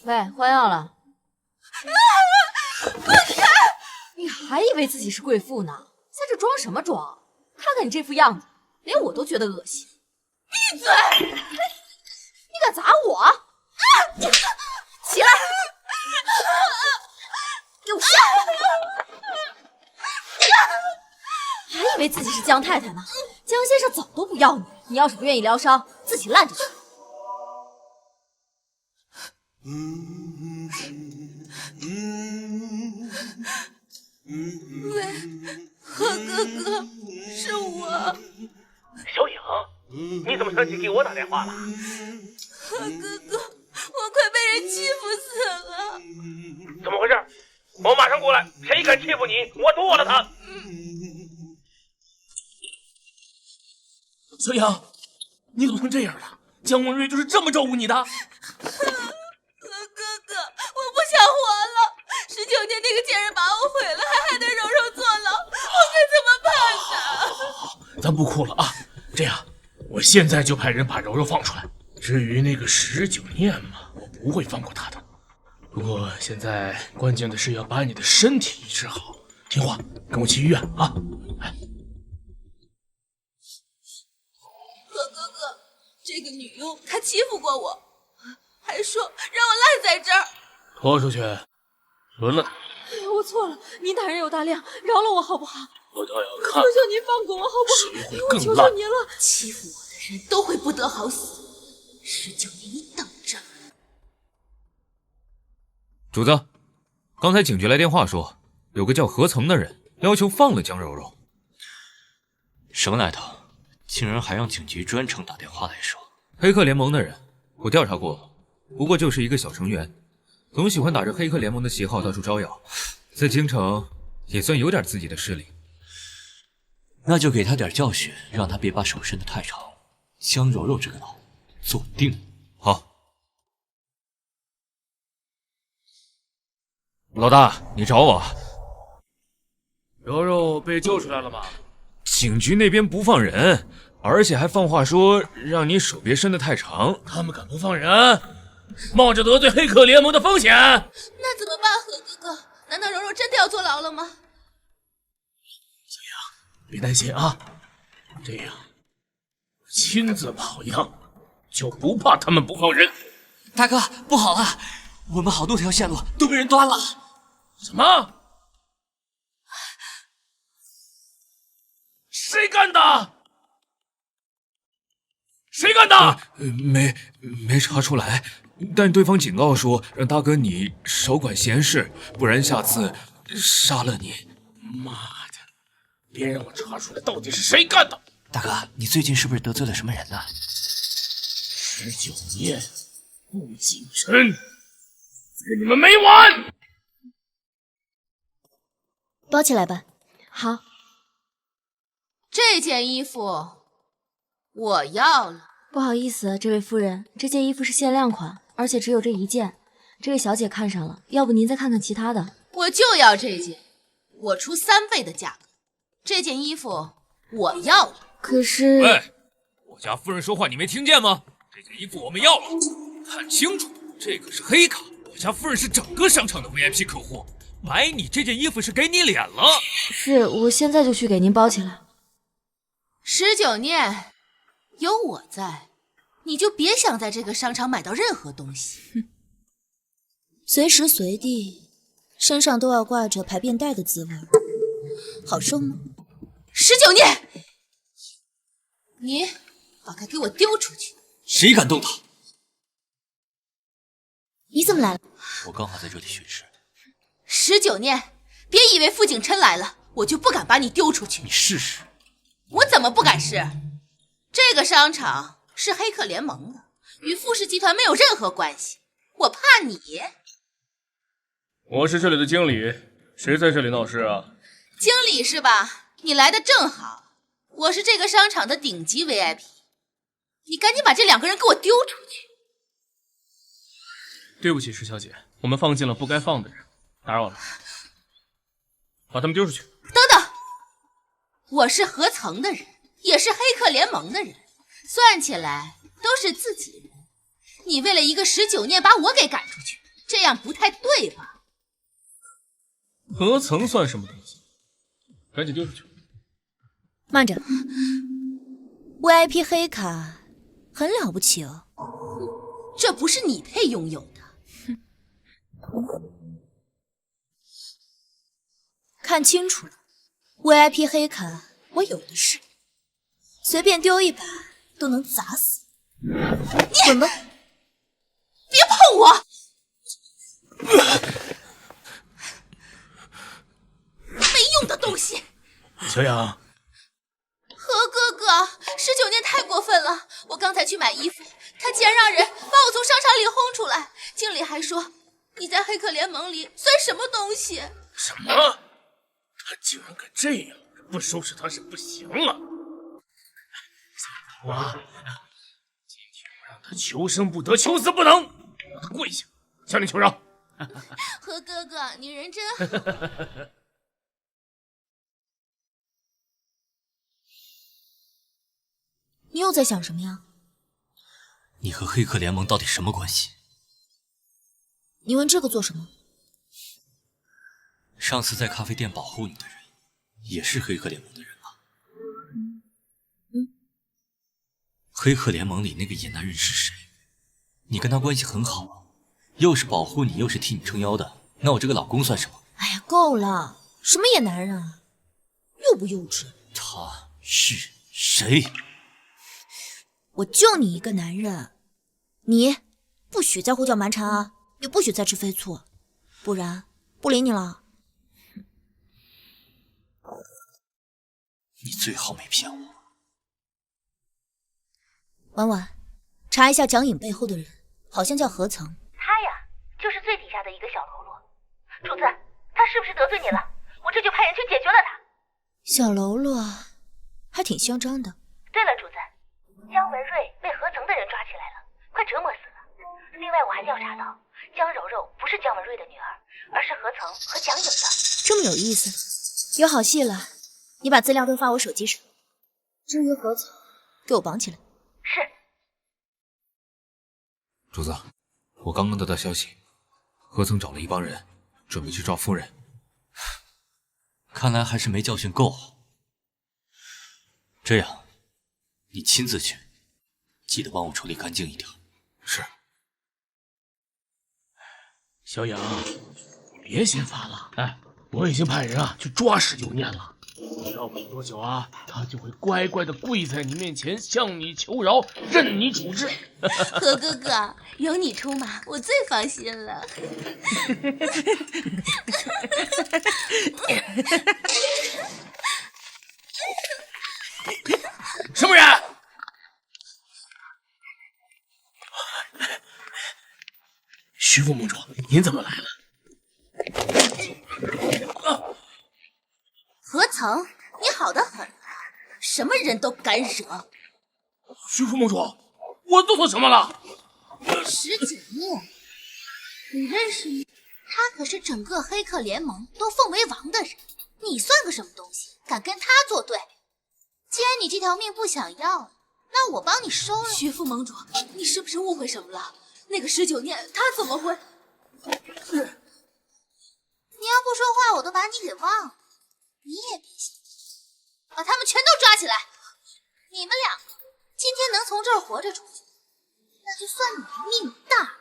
喂，换药了。放开！你还以为自己是贵妇呢，在这装什么装？看看你这副样子，连我都觉得恶心。闭嘴！你敢砸我？起来！给我下来！还以为自己是江太太呢，江先生早都不要你。你要是不愿意疗伤，自己烂着去。喂，何哥哥，是我。小影，你怎么想起给我打电话了？何哥哥，我快被人欺负死了。怎么回事？我马上过来，谁敢欺负你，我剁了他！小影，你怎么成这样了？江文瑞就是这么照顾你的？何哥哥，我不想活了。19年那个贱人把我毁了，还害得柔柔坐牢，我该怎么办呢？好，咱不哭了啊。这样，我现在就派人把柔柔放出来。至于那个19念嘛，我不会放过他的。不过现在关键的是要把你的身体医治好，听话，跟我去医院啊！哎，何哥哥，这个女佣她欺负过我，还说让我赖在这儿。拖出去，轮了他。我错了，您大人有大量，饶了我好不好？我倒要看，求求您放过我好不好？我求求您了，欺负我的人都会不得好死。19年，你等着。主子，刚才警局来电话说，有个叫何曾的人要求放了江柔柔。什么来头？竟然还让警局专程打电话来说。黑客联盟的人，我调查过了，不过就是一个小成员，总喜欢打着黑客联盟的旗号到处招摇，在京城也算有点自己的势力。那就给他点教训，让他别把手伸得太长。江柔柔这个牢坐定。好。老大，你找我？柔柔被救出来了吗？警局那边不放人，而且还放话说让你手别伸得太长。他们敢不放人？冒着得罪黑客联盟的风险。那怎么办，何哥哥？难道柔柔真的要坐牢了吗？小杨，别担心啊，这样我亲自跑样，就不怕他们不放人。大哥，不好了，我们好多条线路都被人端了。什么？谁干的？谁干的？没查出来，但对方警告说让大哥你少管闲事，不然下次杀了你。妈的！别让我查出来到底是谁干的！大哥，你最近是不是得罪了什么人呢？19年，顾景琛，跟你们没完！包起来吧。好。这件衣服我要了。不好意思，这位夫人，这件衣服是限量款，而且只有这一件，这位小姐看上了，要不您再看看其他的。我就要这件，我出3倍的价格，这件衣服我要了。可是，喂，我家夫人说话你没听见吗？这件衣服我们要了，看清楚，这可是黑卡，我家夫人是整个商场的 VIP 客户，买你这件衣服是给你脸了。是，我现在就去给您包起来。19念，有我在，你就别想在这个商场买到任何东西。随时随地身上都要挂着排便袋的滋味，好受吗？19念，你把他给我丢出去！谁敢动他？你怎么来了？我刚好在这里巡视。19念，别以为傅景琛来了，我就不敢把你丢出去。你试试。我怎么不敢试？这个商场是黑客联盟的，与傅氏集团没有任何关系。我怕你。我是这里的经理，谁在这里闹事啊？经理是吧？你来的正好，我是这个商场的顶级 VIP， 你赶紧把这2个人给我丢出去。对不起，石小姐，我们放进了不该放的人，打扰了，把他们丢出去。等等，我是合层的人，也是黑客联盟的人，算起来都是自己人。你为了一个19念把我给赶出去，这样不太对吧？合层算什么东西？赶紧丢出去！慢着 ，VIP 黑卡很了不起哦。这不是你配拥有的。看清楚了 ，VIP 黑卡我有的是，随便丢一把都能砸死。滚吧！别碰我！没用的东西！小雅，何哥哥，19念太过分了！我刚才去买衣服，他竟然让人把我从商场里轰出来。经理还说，你在黑客联盟里算什么东西？什么？他竟然敢这样，不收拾他是不行了。我今天我让他求生不得，求死不能，让他跪下，向你求饶。何哥哥，你人真……你又在想什么呀？你和黑客联盟到底什么关系？你问这个做什么？上次在咖啡店保护你的人，也是黑客联盟的人吗？黑客联盟里那个野男人是谁？你跟他关系很好，又是保护你，又是替你撑腰的，那我这个老公算什么？哎呀，够了！什么野男人啊？幼不幼稚？他是谁？我就你一个男人，你不许再胡搅蛮缠啊，也不许再吃飞醋，不然不理你了。你最好没骗我。婉婉，查一下蒋颖背后的人，好像叫何曾。他呀，就是最底下的一个小喽啰。主子，他是不是得罪你了？我这就派人去解决了他。小喽啰还挺嚣张的。对了，主子，姜文瑞被何曾的人抓起来了，快折磨死了。另外，我还调查到，姜柔柔不是姜文瑞的女儿，而是何曾和蒋颖的。这么有意思，有好戏了。你把资料都发我手机上。至于何曾，给我绑起来。是。主子，我刚刚得到消息，何曾找了一帮人，准备去抓夫人。看来还是没教训够。这样，你亲自去，记得帮我处理干净一点。是。小雅，你别先发了。哎，我已经派人去抓19念了。要不多久他就会乖乖的跪在你面前，向你求饶，任你处置。何哥哥，有你出马，我最放心了。什么人？徐副盟主，您怎么来了？何曾，你好得很，什么人都敢惹。徐副盟主，我做错什么了？石九念，你认识吗？他可是整个黑客联盟都奉为王的人，你算个什么东西，敢跟他作对？既然你这条命不想要，那我帮你收了。徐副盟主，你是不是误会什么了？那个石九念，他怎么会？你要不说话，我都把你给忘了。你也别想，把他们全都抓起来。你们两个今天能从这儿活着出去，那就算你的命大。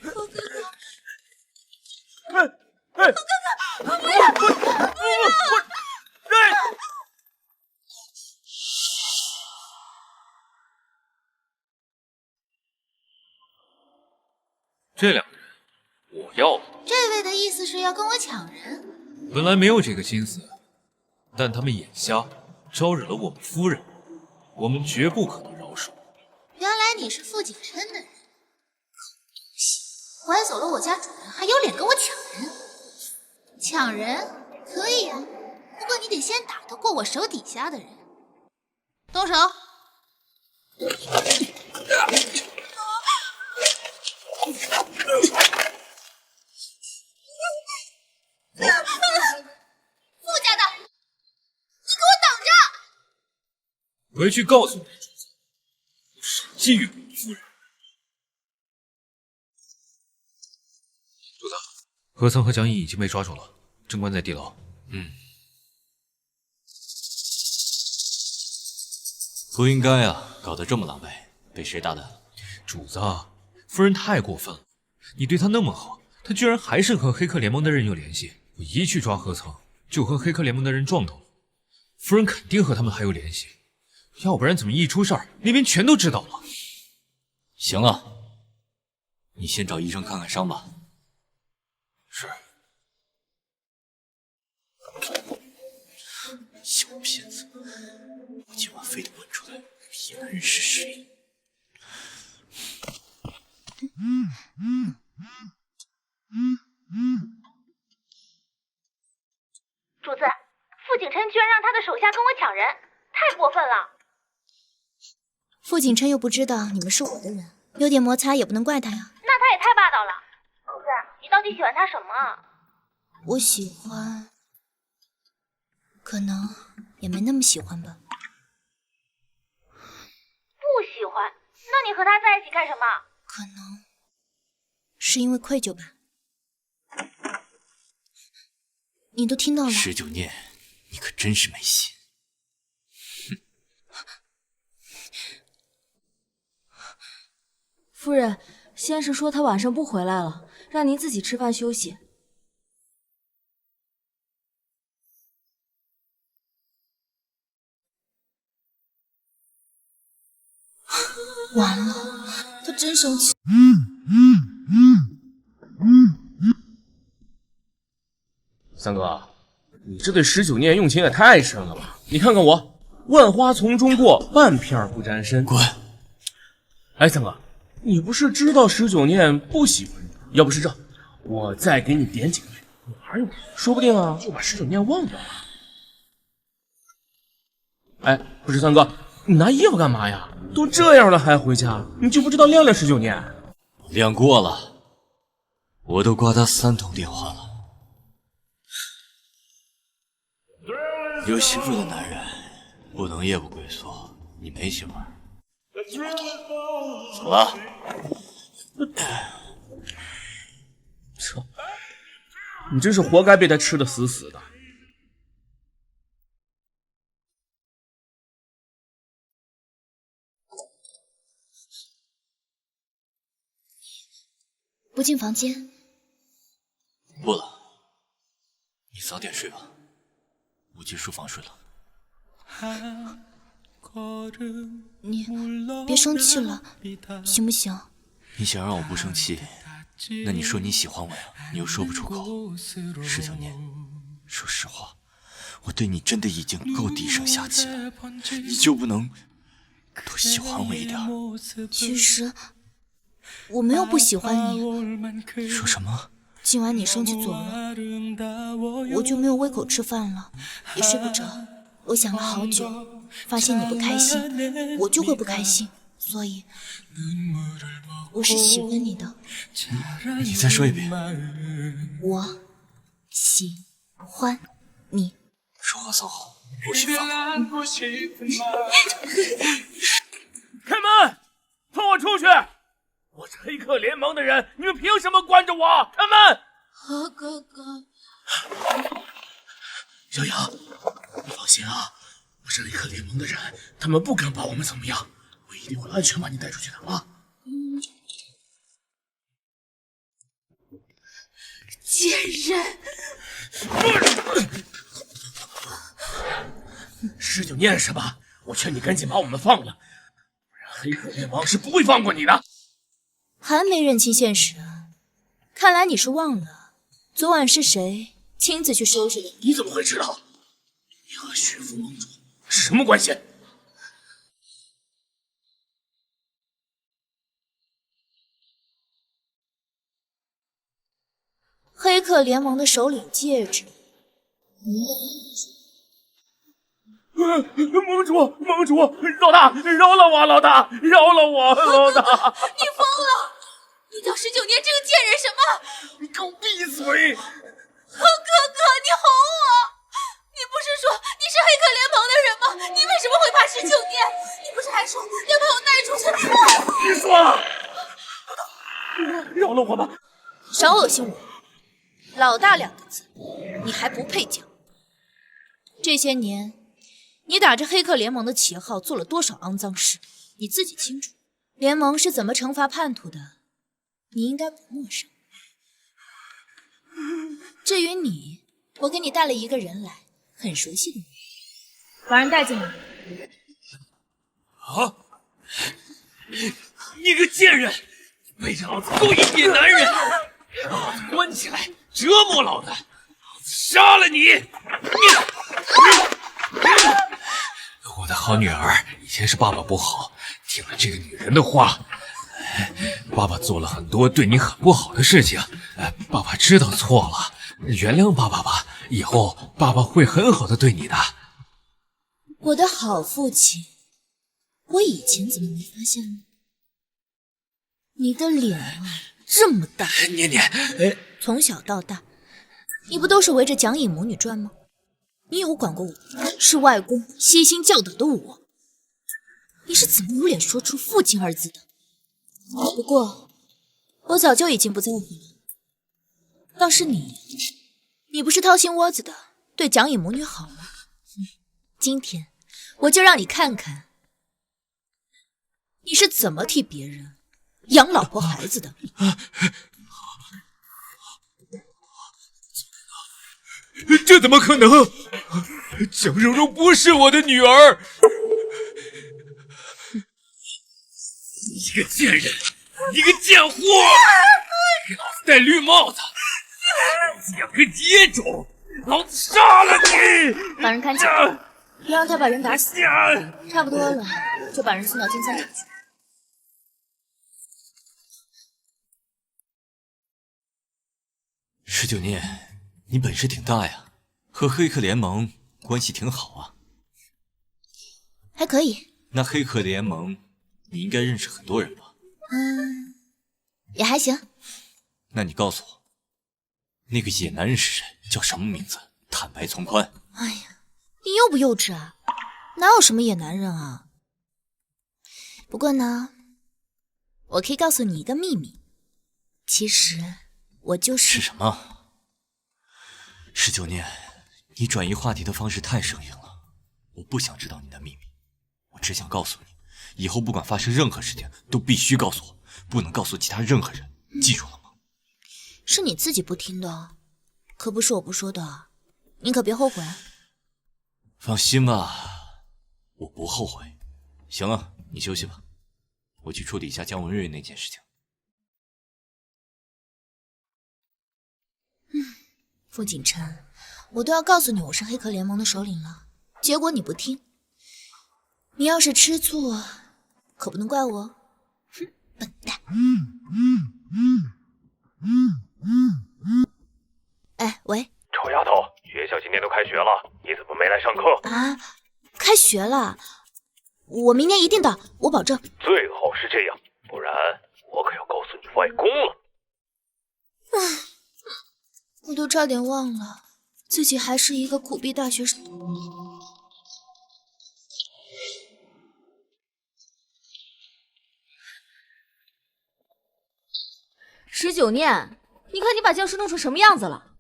我哥哥，哎，不要！不要！这两个人，我要了。这位的意思是要跟我抢人？本来没有这个心思，但他们眼瞎，招惹了我们夫人，我们绝不可能饶恕。原来你是傅景琛的人，好东西！拐走了我家主人，还有脸跟我抢人？抢人可以啊，不过你得先打得过我手底下的人。动手！傅家的，你给我等着！回去告诉你，不少觊觎我夫人。主子，何曾和蒋乙已经被抓住了，正关在地牢。不应该啊，搞得这么狼狈，被谁打的？主子，夫人太过分了，你对她那么好，她居然还是和黑客联盟的人有联系。我一去抓何曾，就和黑客联盟的人撞头了。夫人肯定和他们还有联系，要不然怎么一出事儿，那边全都知道了？行了，你先找医生看看伤吧。是。小骗子，我今晚非得问出来野男人是谁。主子，傅景琛居然让他的手下跟我抢人，太过分了！傅景琛又不知道你们是我的人，有点摩擦也不能怪他呀。那他也太霸道了。主子，你到底喜欢他什么？我喜欢，可能也没那么喜欢吧。不喜欢？那你和他在一起干什么？可能是因为愧疚吧。你都听到了。19念，你可真是没心。夫人，先是说他晚上不回来了，让您自己吃饭休息。完了，他真生气。三哥，你这对19念用情也太深了吧？你看看我，万花丛中过，半片不沾身。滚！哎，三哥，你不是知道19念不喜欢你？要不是这，我再给你点几个女孩用，说不定啊就把19念忘掉了。哎，不是三哥，你拿药干嘛呀？都这样了还回家，你就不知道晾晾19念？晾过了，我都挂他3通电话了。有媳妇的男人不能夜不归宿，你没媳妇儿，你不懂。走了。操！你真是活该被他吃得死死的。不进房间？不了，你早点睡吧，我去书房睡了。你别生气了，行不行？你想让我不生气，那你说你喜欢我呀，你又说不出口。19念，说实话，我对你真的已经够低声下气了，你就不能多喜欢我一点？其实我没有不喜欢你。说什么？今晚你生气走了，我就没有胃口吃饭了，也睡不着。我想了好久，发现你不开心，我就会不开心，所以我是喜欢你的。你再说一遍。我喜欢你。说话算好，不许放话。开门，放我出去！我是黑客联盟的人，你们凭什么关着我？开门！何哥哥，小杨，你放心啊，我是黑客联盟的人，他们不敢把我们怎么样，我一定会安全把你带出去的啊！贱人！19念是吧？我劝你赶紧把我们放了，不然黑客联盟是不会放过你的。还没认清现实啊？看来你是忘了，昨晚是谁亲自去收拾的？你怎么会知道？你和血府盟主是什么关系？黑客联盟的首领戒指。盟主，老大，饶了我，老大，饶了我，老大！你疯了！你叫19年这个贱人什么？你给我闭嘴！哥哥，你哄我！你不是说你是黑客联盟的人吗？你为什么会怕19年？你不是还说要把我带出去？别说了，老大，饶了我吧！少恶心我！老大2个字，你还不配讲。这些年，你打着黑客联盟的旗号做了多少肮脏事，你自己清楚。联盟是怎么惩罚叛徒的，你应该不陌生。至于你，我给你带了一个人来，很熟悉的人，把人带进来。啊！你个贱人，背着老子勾引野男人，把老子关起来折磨老子，老子杀了你！我的好女儿，以前是爸爸不好，听了这个女人的话，爸爸做了很多对你很不好的事情，爸爸知道错了，原谅爸爸吧，以后爸爸会很好的对你的。我的好父亲，我以前怎么没发现呢？你的脸啊，这么大！念念，从小到大，你不都是围着蒋颖母女转吗？你有管过我，是外公悉心教导的我。你是怎么有脸说出父亲二字的？不过，我早就已经不在乎了。倒是你，你不是掏心窝子的对蒋颖母女好吗？今天我就让你看看，你是怎么替别人养老婆孩子的。这怎么可能？蒋柔柔不是我的女儿！你个贱人，你个贱货，给老子戴绿帽子，老子养个野种，老子杀了你！把人看紧，别让他把人打死。差不多了，就把人送到金三角去。19念，你本事挺大呀，和黑客联盟关系挺好啊。还可以。那黑客联盟，你应该认识很多人吧？也还行。那你告诉我，那个野男人是谁？叫什么名字？坦白从宽。哎呀，你幼不幼稚啊？哪有什么野男人啊？不过呢，我可以告诉你一个秘密，其实我就是什么？19念，你转移话题的方式太生硬了。我不想知道你的秘密，我只想告诉你，以后不管发生任何事情，都必须告诉我，不能告诉其他任何人，记住了吗？是你自己不听的，可不是我不说的，你可别后悔啊。放心吧，我不后悔。行了，你休息吧，我去处理一下姜文瑞那件事情。傅锦琛，我都要告诉你我是黑客联盟的首领了，结果你不听。你要是吃醋，可不能怪我。哼，笨蛋。哎，喂，臭丫头，学校今天都开学了，你怎么没来上课？啊，开学了？我明年一定到，我保证。最好是这样，不然我可要告诉你外公了。我都差点忘了，自己还是一个苦逼大学生。19念，你看你把教室弄成什么样子了，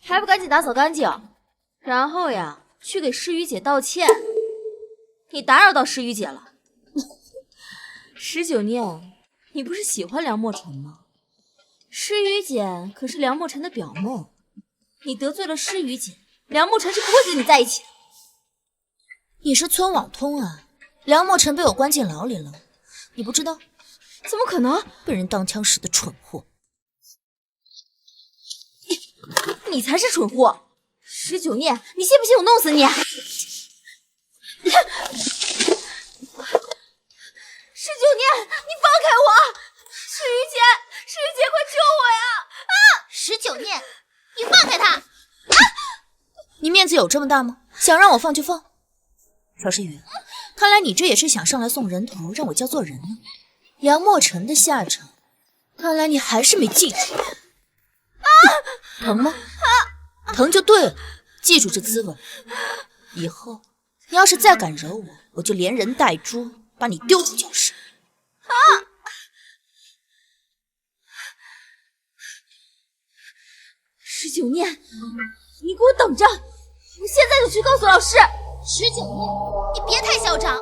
还不赶紧打扫干净，然后呀，去给诗雨姐道歉。你打扰到诗雨姐了。19念，你不是喜欢梁墨尘吗？诗雨姐可是梁墨尘的表妹，你得罪了诗雨姐，梁墨尘是不会跟你在一起的。你是村网通啊？梁墨尘被我关进牢里了，你不知道？怎么可能？被人当枪使的蠢货！你才是蠢货！19念，你信不信我弄死你？19念，你放开我！诗雨姐，快救我呀！19念，你放开他！你面子有这么大吗？想让我放就放。邵诗雨，看来你这也是想上来送人头，让我教做人呢。梁墨尘的下场，看来你还是没记住。疼吗？疼就对了，记住这滋味。以后你要是再敢惹我，我就连人带桌把你丢出教室。19念，你给我等着！我现在就去告诉老师。19念，你别太嚣张！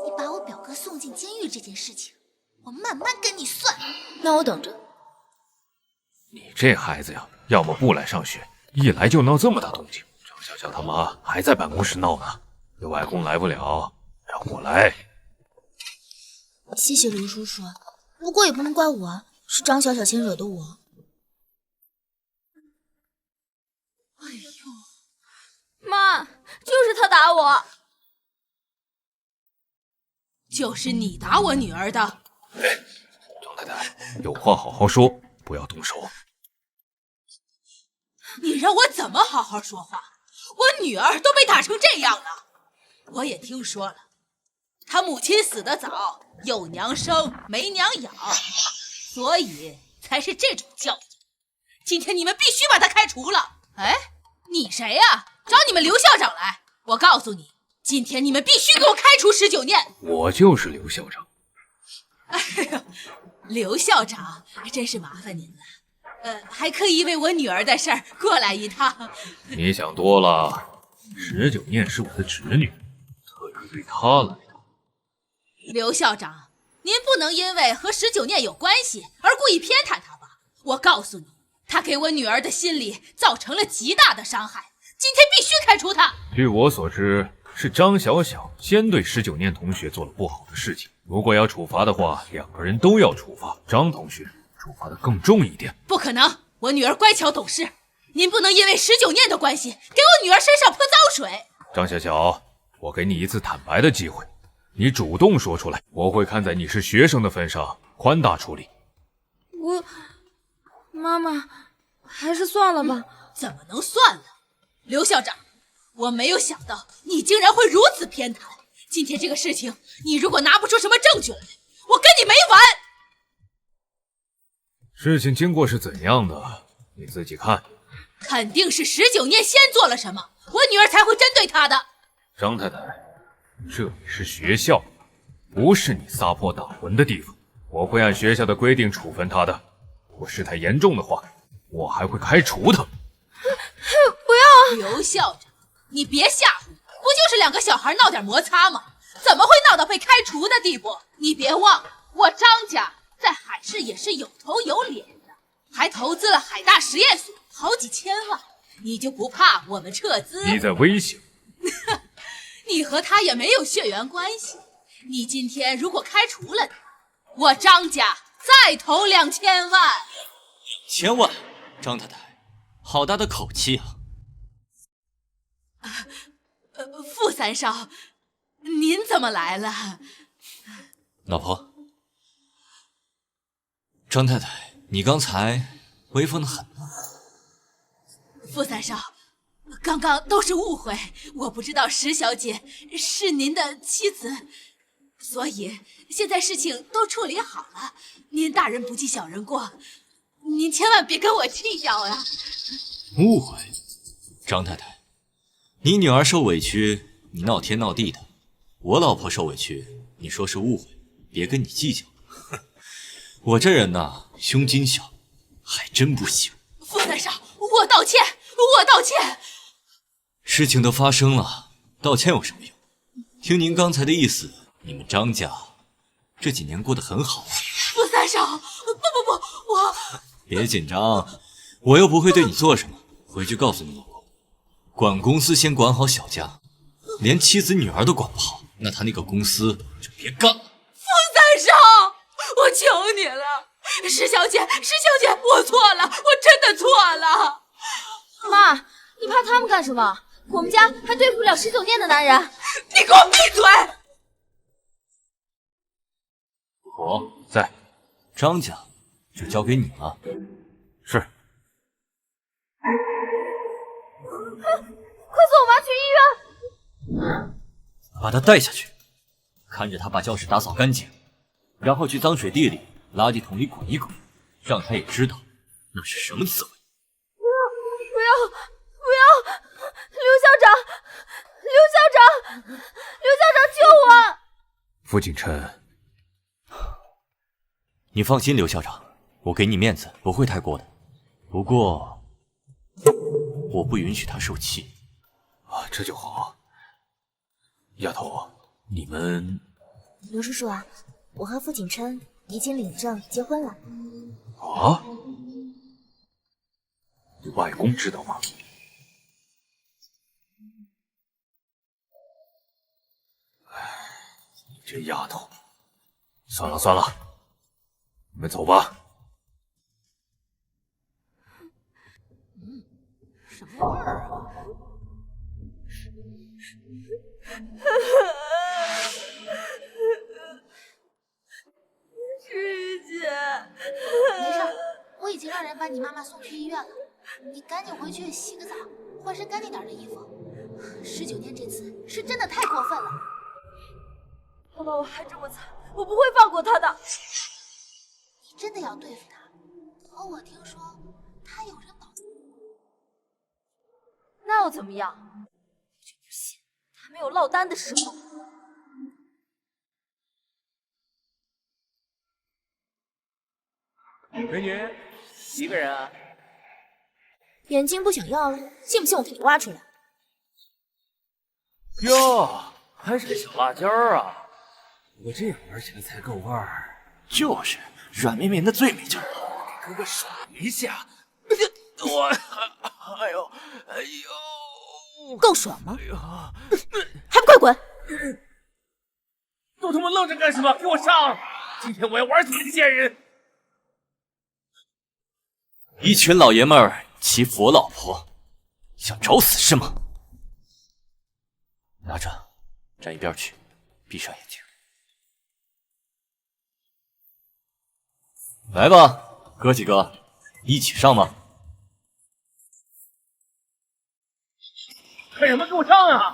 你把我表哥送进监狱这件事情，我慢慢跟你算。那我等着。你这孩子呀，要么不来上学，一来就闹这么大动静。张小小他妈还在办公室闹呢，你外公来不了，让我来。谢谢刘叔叔，不过也不能怪我啊，是张小小先惹的我。哎呦，妈，就是他打我。就是你打我女儿的。张太太，有话好好说，不要动手。你让我怎么好好说话？我女儿都被打成这样了。我也听说了，她母亲死得早，有娘生没娘养，所以才是这种教育。今天你们必须把她开除了。哎，你谁呀？找你们刘校长来。我告诉你，今天你们必须给我开除19念。我就是刘校长。哎呦，刘校长，真是麻烦您了。还可以为我女儿的事儿过来一趟。你想多了，19念是我的侄女，特意为她来的。刘校长，您不能因为和19念有关系而故意偏袒她吧？我告诉你，她给我女儿的心理造成了极大的伤害，今天必须开除她。据我所知，是张小小先对19念同学做了不好的事情，如果要处罚的话，两个人都要处罚。张同学处罚的更重一点。不可能，我女儿乖巧懂事，您不能因为19念的关系给我女儿身上泼脏水。张小小，我给你一次坦白的机会，你主动说出来，我会看在你是学生的份上宽大处理。妈妈，还是算了吧。怎么能算了？刘校长，我没有想到你竟然会如此偏袒。今天这个事情，你如果拿不出什么证据来，我跟你没完。事情经过是怎样的，你自己看。肯定是19念先做了什么，我女儿才会针对他的。张太太，这里是学校，不是你撒泼打混的地方，我会按学校的规定处分他的。如果事态严重的话，我还会开除他。不要！刘校长，你别吓唬我，不就是两个小孩闹点摩擦吗？怎么会闹到被开除的地步？你别忘了，我张家在海市也是有头有脸的，还投资了海大实验所好几千万，你就不怕我们撤资？你在威胁？你和他也没有血缘关系，你今天如果开除了他，我张家再投2000万。2000万？张太太，好大的口气啊！傅三少，您怎么来了？老婆，张太太，你刚才威风得很。傅三少，刚刚都是误会，我不知道石小姐是您的妻子，所以现在事情都处理好了。您大人不计小人过，您千万别跟我计较呀。误会，张太太，你女儿受委屈，你闹天闹地的；我老婆受委屈，你说是误会，别跟你计较。哼，我这人呐，胸襟小，还真不行。傅三少，我道歉，我道歉。事情都发生了，道歉有什么用？听您刚才的意思，你们张家这几年过得很好啊。傅三少，不，我别紧张，我又不会对你做什么。回去告诉你老公，管公司先管好小家，连妻子女儿都管不好，那他那个公司就别干了。傅三少，我求你了，石小姐，我错了，我真的错了。妈，你怕他们干什么？我们家还对付不了19年的男人。你给我闭嘴！我在。张家就交给你了。是。快送我妈去医院！把她带下去，看着她把教室打扫干净，然后去脏水地里、垃圾桶里滚一滚，让她也知道那是什么滋味。不要！刘校长，救我！傅景琛，你放心，刘校长，我给你面子，不会太过的。不过，我不允许他受气。啊，这就好。丫头，你们……刘叔叔啊，我和傅景琛已经领证结婚了。啊？你外公知道吗？你这丫头，算了，你们走吧。什么味儿啊？师姐，没事，我已经让人把你妈妈送去医院了。你赶紧回去洗个澡，换身干净点的衣服。19年这次是真的太过分了。他把我害这么惨，我不会放过他的。你真的要对付他？可我听说他有人保护。那又怎么样？我就不信他没有落单的时候。美女，一个人啊？眼睛不想要了，信不信我给你挖出来？哟，还是个小辣椒啊！我这样玩起来才够味儿。就是，软绵绵的最没劲儿。给哥哥爽一下。哎呦，够爽吗？哎呦，还不快滚！都他妈愣着干什么？给我上！今天我要玩死你个贱人！一群老爷们儿欺负我老婆，想找死是吗？拿着，站一边去，闭上眼睛。来吧，哥几个，一起上吗？干什么？给我上啊！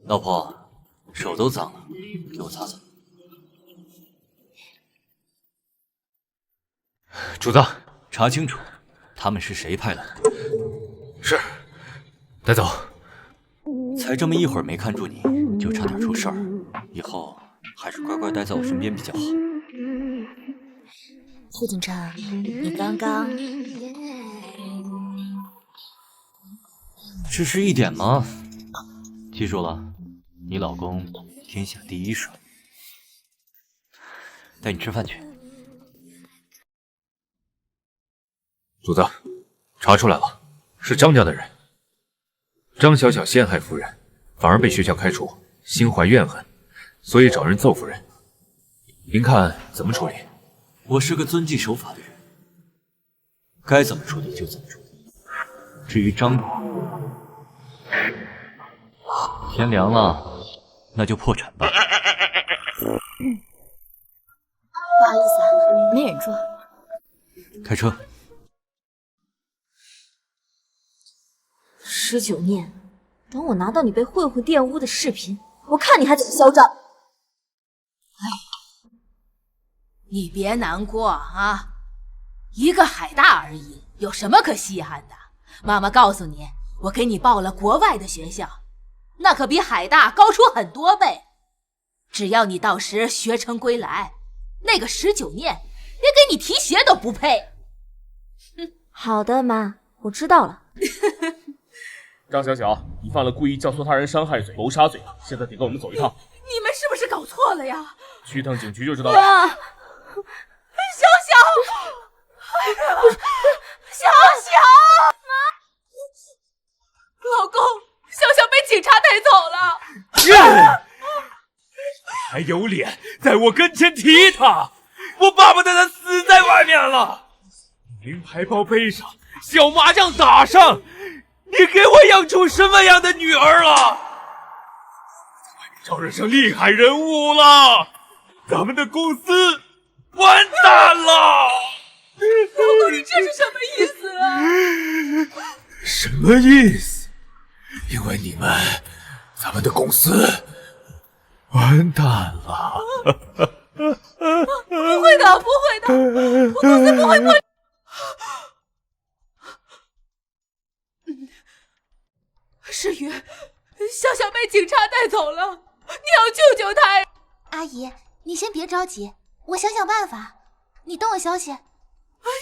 老婆，手都脏了，给我擦擦。主子，查清楚，他们是谁派来的？是，带走。才这么一会儿没看住你，就差点出事儿，以后还是乖乖待在我身边比较好。傅景琛，你刚刚只是一点吗？记住了，你老公天下第一帅。带你吃饭去。主子，查出来了，是张家的人。张小小陷害夫人，反而被学校开除，心怀怨恨，所以找人揍夫人。您看怎么处理？我是个遵纪守法的人，该怎么处理就怎么处理。至于张天凉了，那就破产吧。不好意思啊，没忍住。开车。19念，等我拿到你被混混玷污的视频，我看你还怎么嚣张！你别难过啊，一个海大而已，有什么可稀罕的？妈妈告诉你，我给你报了国外的学校，那可比海大高出很多倍。只要你到时学成归来，那个19念连给你提鞋都不配。好的，妈，我知道了。张小小，你犯了故意教唆他人伤害罪、谋杀罪，现在得跟我们走一趟。你们是不是搞错了呀？去一趟警局就知道了。小小，小小，老公，小小被警察带走了。还有脸在我跟前提他？我巴不得他死在外面了。名牌包背上，小麻将打上，你给我养出什么样的女儿了？在外面招惹上厉害人物了，咱们的公司完蛋了！老公，你这是什么意思啊？什么意思？因为你们，咱们的公司完蛋了。不会的，不会的，我公司不会破。诗雨，小小被警察带走了，你要救救他呀！阿姨，你先别着急，我想想办法。你等我消息。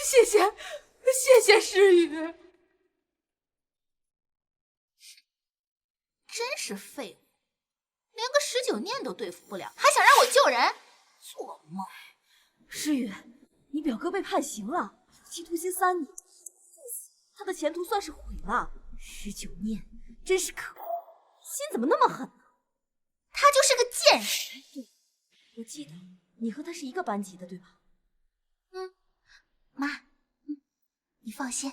谢谢，谢谢诗雨。真是废物，连个19念都对付不了，还想让我救人？做梦！诗雨，你表哥被判刑了，期徒刑3年，他的前途算是毁了。19念真是可恶，心怎么那么狠呢？他就是个贱人。对，我记得你和他是一个班级的，对吧？妈，你放心，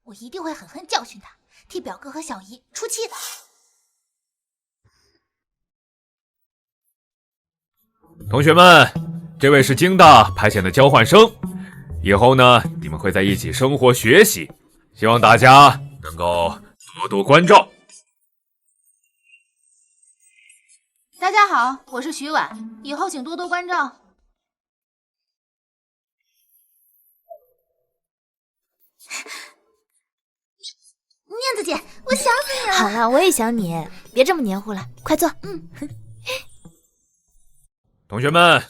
我一定会狠狠教训他，替表哥和小姨出气的。同学们，这位是京大派遣的交换生，以后呢，你们会在一起生活学习，希望大家能够多多关照。大家好，我是徐婉，以后请多多关照。念子姐，我想你了。好了，我也想你，别这么黏糊了，快坐。同学们，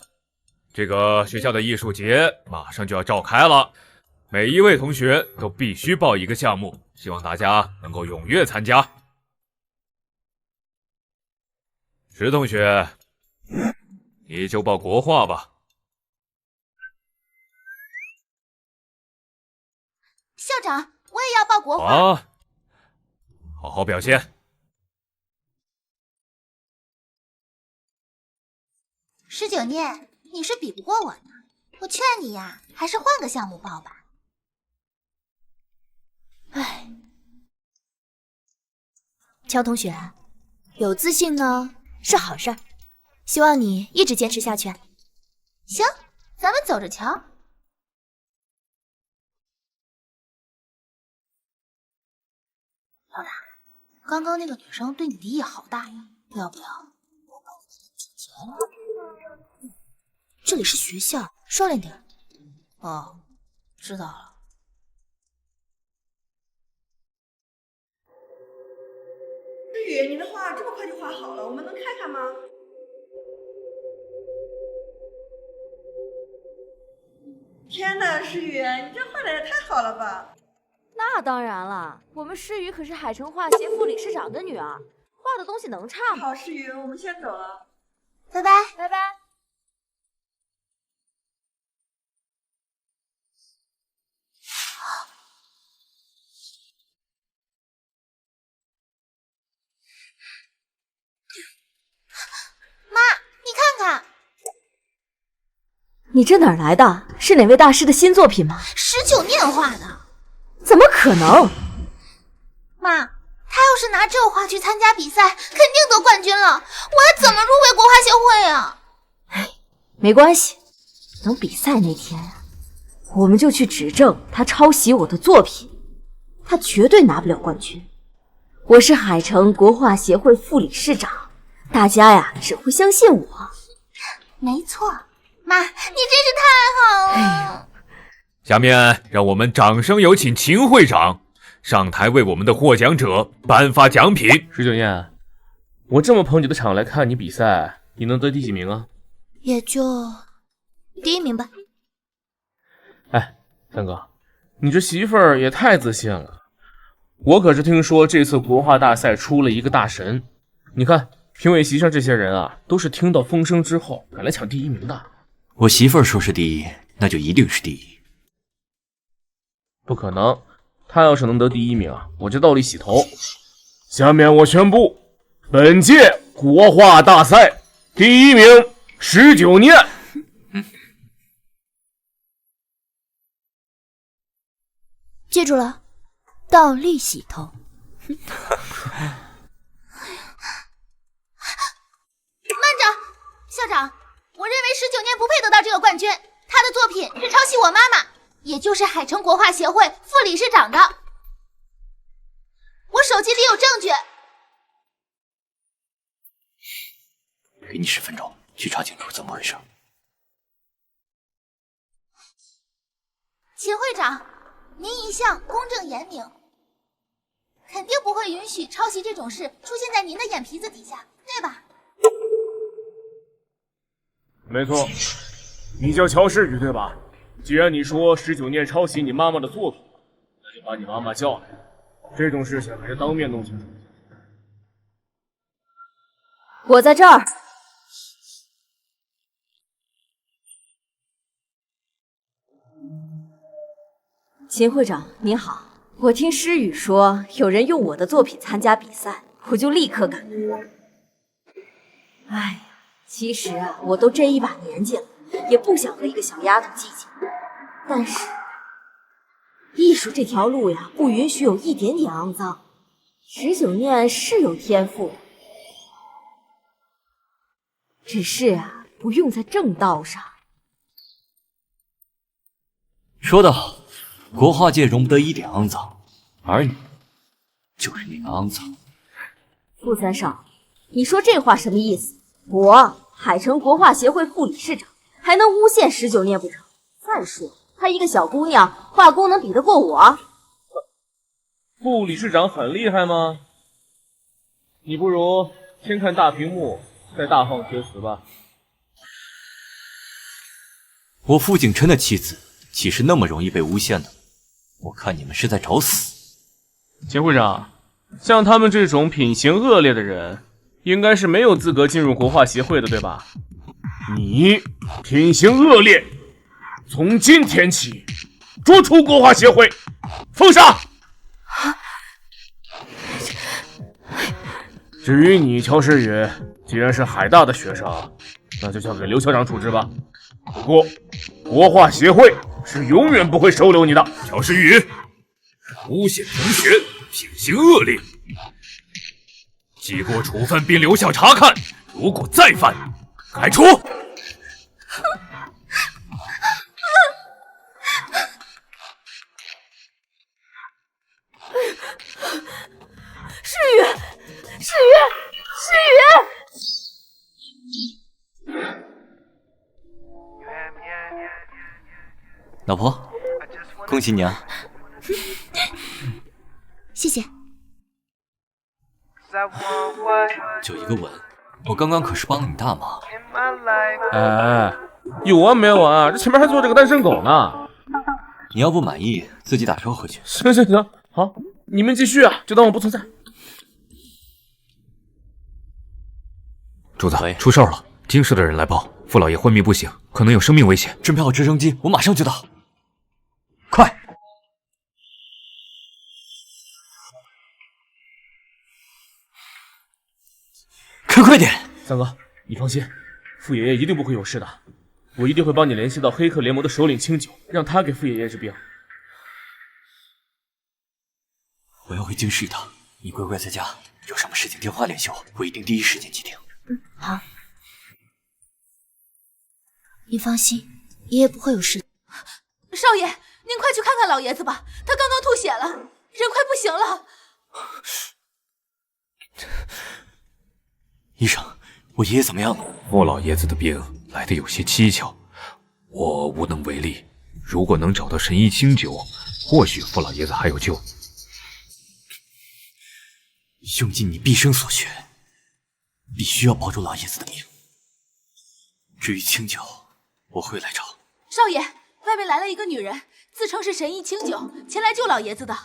这个学校的艺术节马上就要召开了，每一位同学都必须报一个项目，希望大家能够踊跃参加。石同学，你就报国画吧。校长，我也要报国画。啊，好好表现。19念，你是比不过我的，我劝你呀，还是换个项目报吧。唉，乔同学，有自信呢是好事儿，希望你一直坚持下去。行，咱们走着瞧。老大，刚刚那个女生对你敌意好大呀，要不要我帮你几钱？这里是学校，收敛点。哦，知道了。诗雨，你的画这么快就画好了，我们能看看吗？天哪，诗雨，你这画的也太好了吧！那当然了，我们诗雨可是海城画协副理事长的女儿，画的东西能差吗？好，诗雨，我们先走了，拜拜，拜拜。妈，你看看，你这哪儿来的？是哪位大师的新作品吗19念画的。怎么可能？妈，他要要是拿这话去参加比赛，肯定得冠军了。我还怎么入围国画协会啊？没关系，等比赛那天啊，我们就去指证他抄袭我的作品，他绝对拿不了冠军。我是海城国画协会副理事长，大家呀只会相信我。没错，妈，你真是太好了。下面让我们掌声有请秦会长上台为我们的获奖者颁发奖品。19念，我这么捧你的场来看你比赛，你能得第几名啊？也就第1名吧。哎，三哥，你这媳妇儿也太自信了。我可是听说这次国画大赛出了一个大神，你看评委席上这些人啊，都是听到风声之后赶来抢第1名的。我媳妇儿说是第一，那就一定是第一。不可能，她要是能得第1名啊，我就倒立洗头。下面我宣布，本届国画大赛第1名19念。记住了，倒立洗头。慢着，校长，我认为19念不配得到这个冠军，他的作品是抄袭我妈妈，也就是海城国画协会副理事长的。我手机里有证据。给你10分钟去查清楚怎么回事。秦会长，您一向公正严明，肯定不会允许抄袭这种事出现在您的眼皮子底下，对吧？没错，你叫乔诗雨对吧？既然你说19念抄袭你妈妈的作品，那就把你妈妈叫来，这种事情还是当面弄清楚。我在这儿。秦会长您好，我听诗雨说有人用我的作品参加比赛，我就立刻赶来。哎呀，其实啊，我都这一把年纪了，也不想和一个小丫头计较。但是，艺术这条路呀，不允许有一点点肮脏。19念是有天赋的，只是啊，不用在正道上。说得好，国画界容不得一点肮脏，而你就是那个肮脏。傅三少，你说这话什么意思？我海城国画协会副理事长，还能诬陷19念不成？再说，她一个小姑娘，画功能比得过我？副理事长很厉害吗？你不如先看大屏幕，再大放厥词吧。我傅景琛的妻子岂是那么容易被诬陷的？我看你们是在找死。秦会长，像他们这种品行恶劣的人，应该是没有资格进入国画协会的，对吧？你品行恶劣，从今天起逐出国画协会，封杀。至于你乔诗雨，既然是海大的学生，那就交给刘校长处置吧。不过，国画协会是永远不会收留你的。乔诗雨，诬陷同学，品行恶劣，记过处分并留校查看，如果再犯，开除。诗雨，诗雨，诗雨！老婆，恭喜你啊！谢谢。就一个吻，我刚刚可是帮了你大忙。哎，有完没完啊？这前面还坐着个单身狗呢。你要不满意，自己打车回去。行行行，好，你们继续啊，就当我不存在。主子，出事了！京市的人来报，傅老爷昏迷不醒，可能有生命危险。侦票直升机，我马上就到。快！快点！三哥，你放心，傅爷爷一定不会有事的。我一定会帮你联系到黑客联盟的首领清九，让他给傅爷爷治病。我要回京市一趟，你乖乖在家，有什么事情电话联系我，我一定第一时间接听。好。你放心，爷爷不会有事。少爷，您快去看看老爷子吧，他刚刚吐血了，人快不行了。医生，我爷爷怎么样了？傅老爷子的病来得有些蹊跷，我无能为力。如果能找到神医清酒，或许傅老爷子还有救。用尽你毕生所学，必须要保住老爷子的命。至于清酒，我会来找。少爷，外面来了一个女人，自称是神医清酒，前来救老爷子的。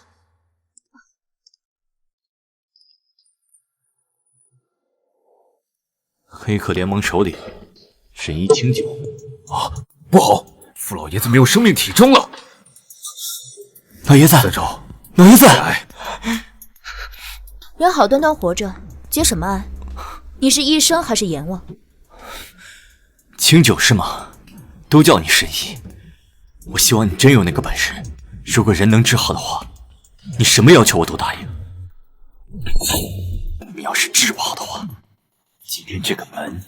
黑客联盟首领，神医清酒。啊，不好！傅老爷子没有生命体征了。老爷子，再找，老爷子！人好端端活着，接什么案？你是医生还是阎王？清酒是吗？都叫你神医。我希望你真有那个本事。如果人能治好的话，你什么要求我都答应。你要是治不好的话，今天这个门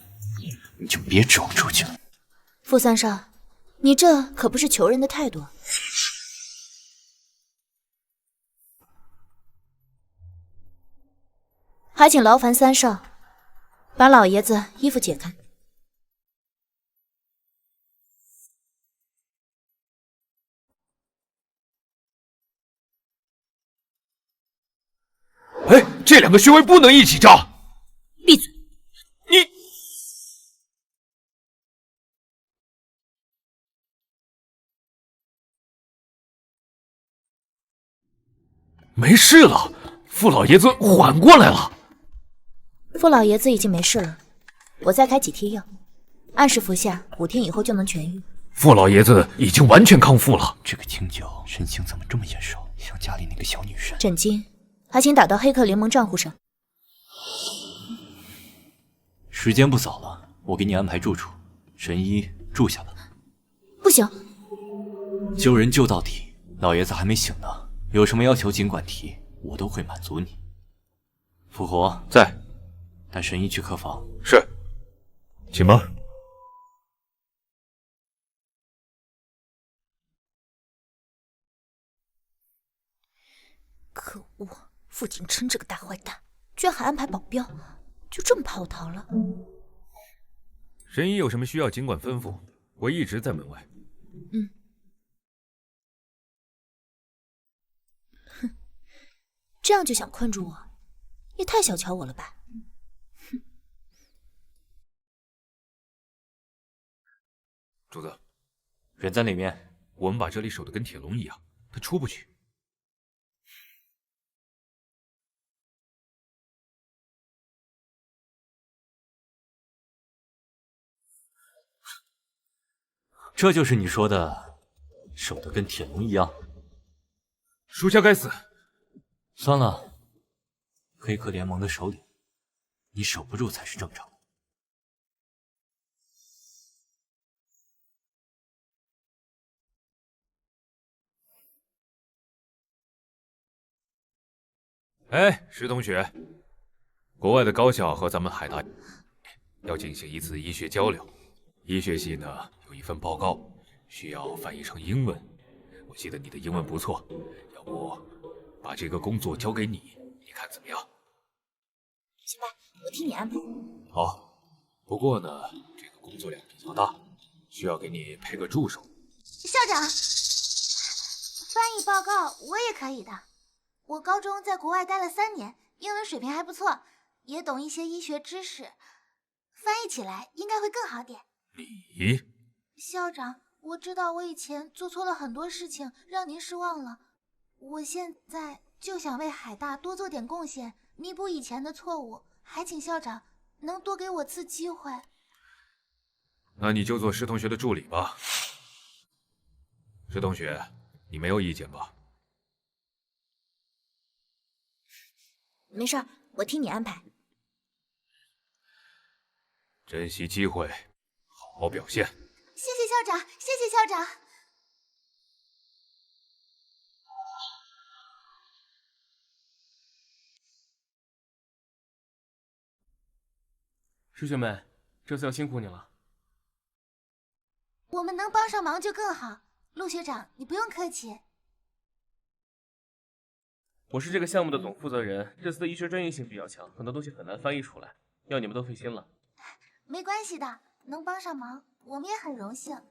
你就别指望出去了。傅三少，你这可不是求人的态度。还请劳烦三少把老爷子衣服解开。哎，这两个穴位不能一起扎。闭嘴！你没事了，傅老爷子缓过来了。傅老爷子已经没事了，我再开几贴药，按时服下，5天以后就能痊愈。傅老爷子已经完全康复了。这个清酒身形怎么这么眼熟，像家里那个小女生？枕巾还请打到黑客联盟账户上。时间不早了，我给你安排住处，神医住下吧。不行，救人救到底，老爷子还没醒呢，有什么要求尽管提，我都会满足你。复活在，带神医去客房。是，请吧。可恶，傅景琛这个大坏蛋，居然还安排保镖，就这么怕我逃了？神医有什么需要尽管吩咐，我一直在门外。嗯。哼，这样就想困住我，也太小瞧我了吧！主子，人在哪面？我们把这里守得跟铁笼一样，他出不去。这就是你说的守得跟铁笼一样？属下该死。算了，黑客联盟的首领，你守不住才是正常的。哎，石同学，国外的高校和咱们海大要进行一次医学交流，医学系呢有一份报告需要翻译成英文。我记得你的英文不错，要不把这个工作交给你，你看怎么样？行吧，我替你安排。好，不过呢，这个工作量比较大，需要给你配个助手。校长，翻译报告我也可以的。我高中在国外待了3年，英文水平还不错，也懂一些医学知识，翻译起来应该会更好点。你？校长，我知道我以前做错了很多事情，让您失望了。我现在就想为海大多做点贡献，弥补以前的错误，还请校长能多给我次机会。那你就做石同学的助理吧。石同学，你没有意见吧？没事，我替你安排。珍惜机会，好好表现。谢谢校长，谢谢校长。师学妹，这次要辛苦你了。我们能帮上忙就更好。陆学长，你不用客气。我是这个项目的总负责人，这次的医学专业性比较强，很多东西很难翻译出来，要你们都费心了。没关系的，能帮上忙，我们也很荣幸。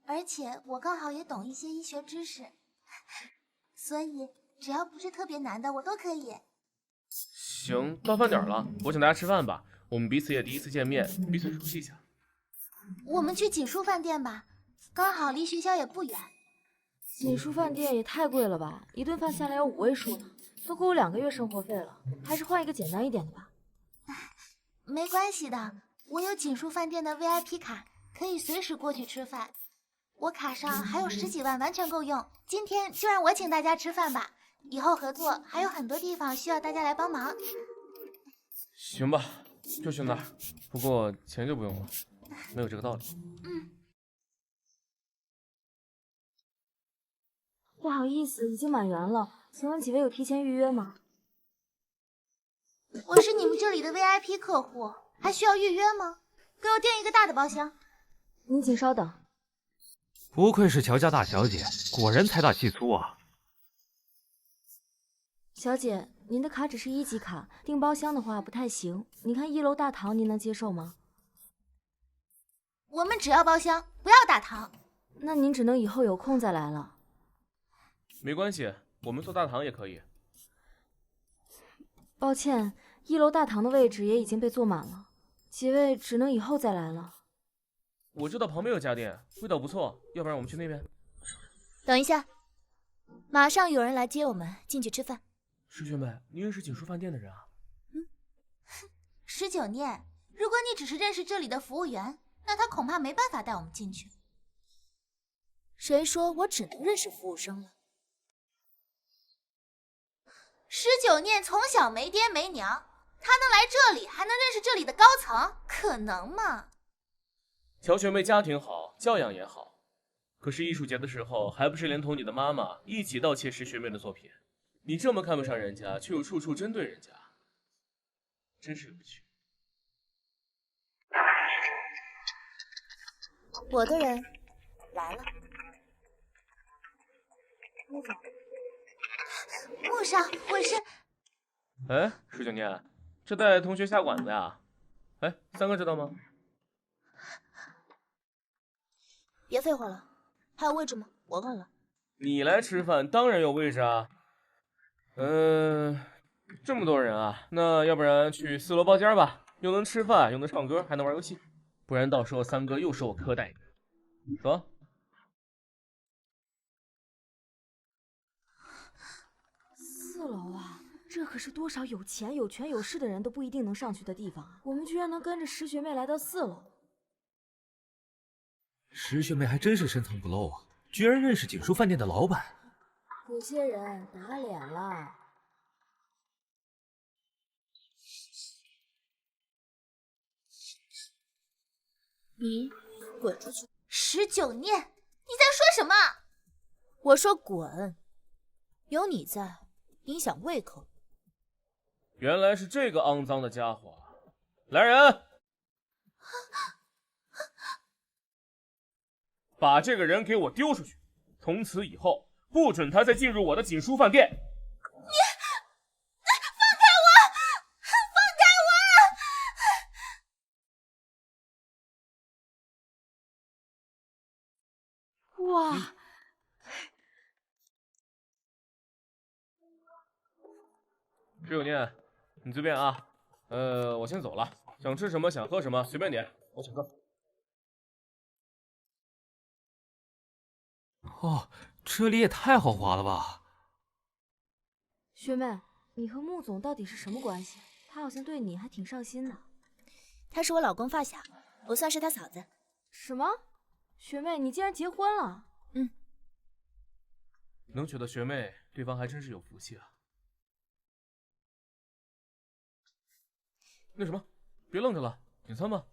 而且我刚好也懂一些医学知识，所以只要不是特别难的，我都可以。行，到饭点了，我请大家吃饭吧。我们彼此也第一次见面，彼此熟悉一下。我们去锦书饭店吧，刚好离学校也不远。锦书饭店也太贵了吧，一顿饭下来要5位数呢，都够我2个月生活费了。还是换一个简单一点的吧。没关系的，我有锦书饭店的 VIP 卡，可以随时过去吃饭。我卡上还有10几万，完全够用。今天就让我请大家吃饭吧，以后合作还有很多地方需要大家来帮忙。行吧，就去那儿，不过钱就不用了，没有这个道理。不好意思，已经满员了，请问几位有提前预约吗？我是你们这里的 VIP 客户，还需要预约吗？给我订一个大的包厢。您请稍等。不愧是乔家大小姐，果然财大气粗啊！小姐，您的卡只是1级卡，订包厢的话不太行。你看1楼大堂，您能接受吗？我们只要包厢，不要大堂。那您只能以后有空再来了。没关系，我们坐大堂也可以。抱歉，1楼大堂的位置也已经被坐满了，几位只能以后再来了。我知道旁边有家店，味道不错，要不然我们去那边。等一下，马上有人来接我们进去吃饭。师学妹，你认识锦书饭店的人啊？19念，如果你只是认识这里的服务员，那他恐怕没办法带我们进去。谁说我只能认识服务生了？19念从小没爹没娘，他能来这里，还能认识这里的高层，可能吗？乔学妹家庭好，教养也好，可是艺术节的时候，还不是连同你的妈妈一起盗窃石学妹的作品？你这么看不上人家，却又处处针对人家，真是有趣。我的人来了。穆少，我是……哎，19念，这带同学下馆子呀？哎，3个知道吗？别废话了，还有位置吗？我饿了。你来吃饭，当然有位置啊。这么多人啊，那要不然去4楼包间吧，又能吃饭，又能唱歌，还能玩游戏。不然到时候3哥又说我苛待你。走。4楼啊，这可是多少有钱、有权、有势的人都不一定能上去的地方啊！我们居然能跟着石学妹来到4楼。石学妹还真是深藏不露啊，居然认识锦书饭店的老板。有些人打脸了。你滚出去！19念，你在说什么？我说滚！有你在，影响胃口。原来是这个肮脏的家伙！来人！把这个人给我丢出去！从此以后，不准他再进入我的锦书饭店。你放开我！放开我！哇19念，你随便啊。我先走了。想吃什么，想喝什么，随便点，我请客。哦，这里也太豪华了吧！学妹，你和穆总到底是什么关系？他好像对你还挺上心的。他是我老公发小，我算是他嫂子。什么？学妹，你竟然结婚了？能娶到学妹，对方还真是有福气啊。那什么，别愣着了，点餐吧。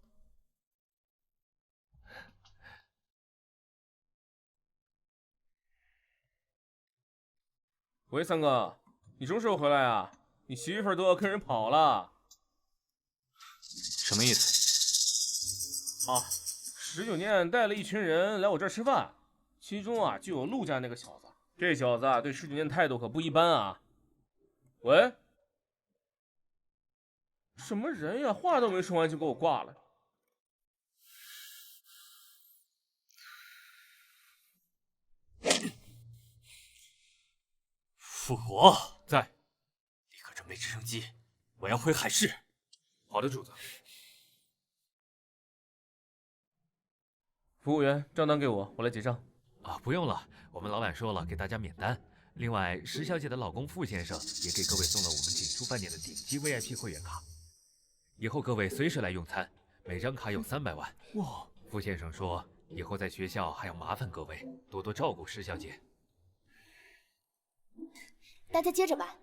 喂，3哥，你什么时候回来啊？你媳妇儿都要跟人跑了。什么意思？ 19念带了一群人来我这儿吃饭，其中啊就有陆家那个小子。这小子啊对19念态度可不一般啊。喂，什么人呀？话都没说完就给我挂了。复活在，立刻准备直升机，我要回海市。好的，主子。服务员，账单给我，我来结账。不用了，我们老板说了，给大家免单。另外，石小姐的老公傅先生也给各位送了我们锦书饭店的顶级 VIP 会员卡，以后各位随时来用餐，每张卡有300万。哇！傅先生说，以后在学校还要麻烦各位多多照顾石小姐。大家接着吧。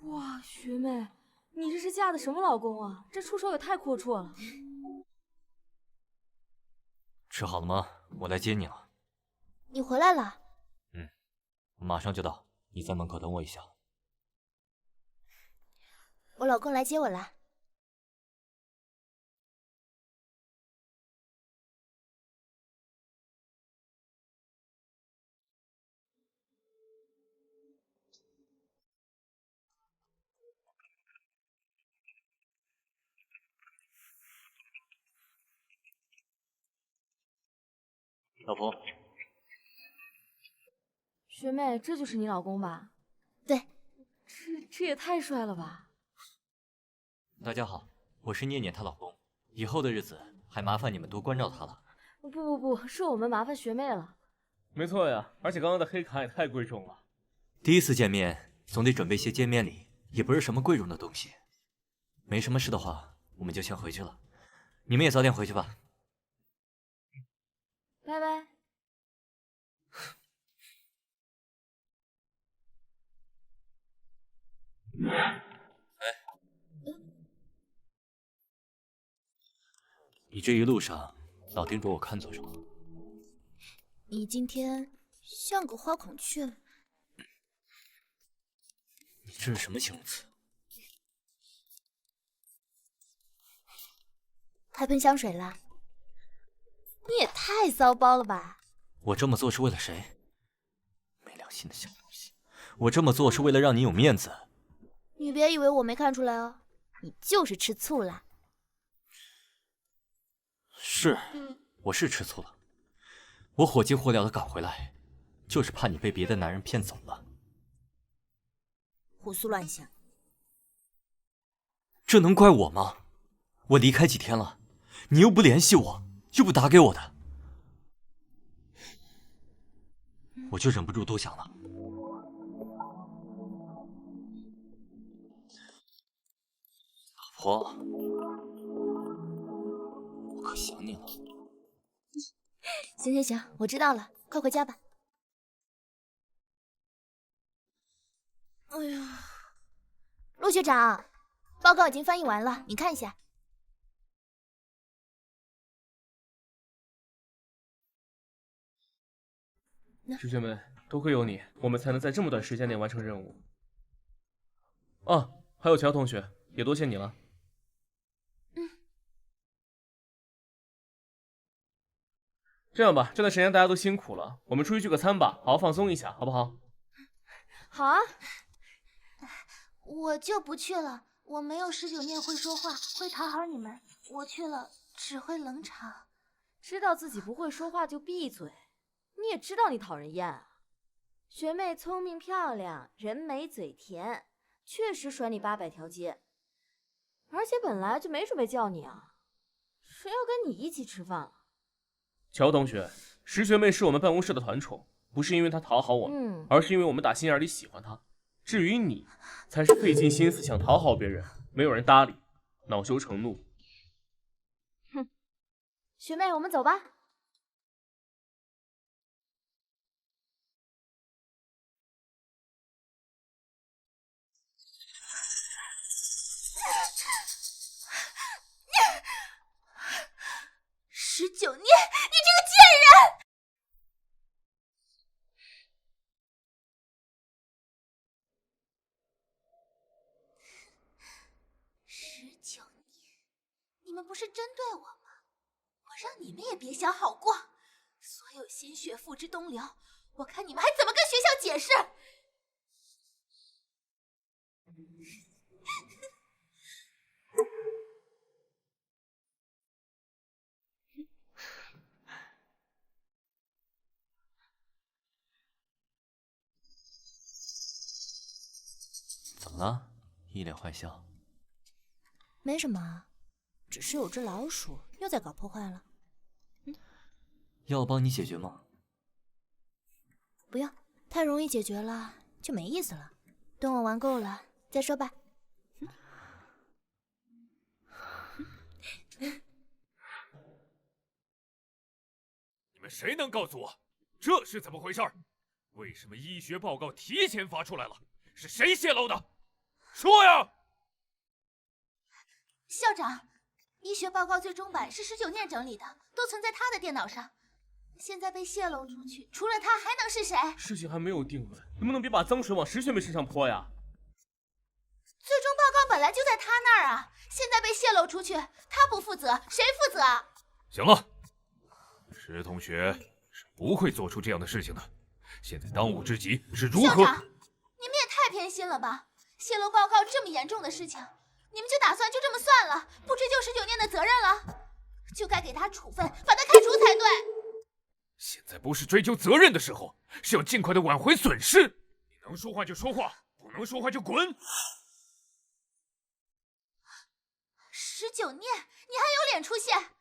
哇，学妹，你这是嫁的什么老公啊？这出手也太阔绰了。吃好了吗？我来接你了。你回来了？我马上就到，你在门口等我一下。我老公来接我了。老婆，学妹，这就是你老公吧？对。这也太帅了吧！大家好，我是念念她老公，以后的日子还麻烦你们多关照她了。不，是我们麻烦学妹了。没错呀，而且刚刚的黑卡也太贵重了。第一次见面，总得准备些见面礼，也不是什么贵重的东西。没什么事的话，我们就先回去了。你们也早点回去吧。拜拜。你这一路上老盯着我看做什么？你今天像个花孔雀。你这是什么形容词？还喷香水了？你也太骚包了吧！我这么做是为了谁？没良心的小东西！我这么做是为了让你有面子。你别以为我没看出来哦，你就是吃醋了。是，我是吃醋了。我火急火燎的赶回来，就是怕你被别的男人骗走了。胡思乱想。这能怪我吗？我离开几天了，你又不联系我，又不打给我的，我就忍不住多想了。老婆，我可想你了。行，我知道了，快回家吧。哎呀，陆学长，报告已经翻译完了，你看一下。师学们，多亏有你，我们才能在这么短时间内完成任务。啊，还有乔同学，也多谢你了。这样吧，这段时间大家都辛苦了，我们出去聚个餐吧，好好放松一下，好不好？好啊。我就不去了，我没有19念会说话，会讨好你们，我去了只会冷场。知道自己不会说话就闭嘴，你也知道你讨人厌啊。学妹聪明漂亮，人美嘴甜，确实甩你800条街。而且本来就没准备叫你啊，谁要跟你一起吃饭了？乔同学，石学妹是我们办公室的团宠，不是因为她讨好我们，而是因为我们打心眼里喜欢她。至于你，才是费尽心思想讨好别人，没有人搭理，恼羞成怒。哼，学妹，我们走吧。19念，你这个贱人！们不是针对我吗？我让你们也别想好过。所有鲜血付之东流，我看你们还怎么跟学校解释？怎么了？一脸坏笑。没什么，只是有只老鼠又在搞破坏了。要我帮你解决吗？不用，太容易解决了就没意思了。等我玩够了再说吧。你们谁能告诉我，这是怎么回事？为什么医学报告提前发出来了？是谁泄露的？说呀！校长，医学报告最终版是19念整理的，都存在他的电脑上。现在被泄露出去，除了他还能是谁？事情还没有定论，能不能别把脏水往石学妹身上泼呀？最终报告本来就在他那儿啊，现在被泄露出去，他不负责，谁负责啊？行了，石同学是不会做出这样的事情的。现在当务之急是如何……校长，你们也太偏心了吧！泄露报告这么严重的事情，你们就打算就这么算了，不追究19念的责任了？就该给他处分，把他开除才对。现在不是追究责任的时候，是要尽快的挽回损失。你能说话就说话，不能说话就滚。19念，你还有脸出现？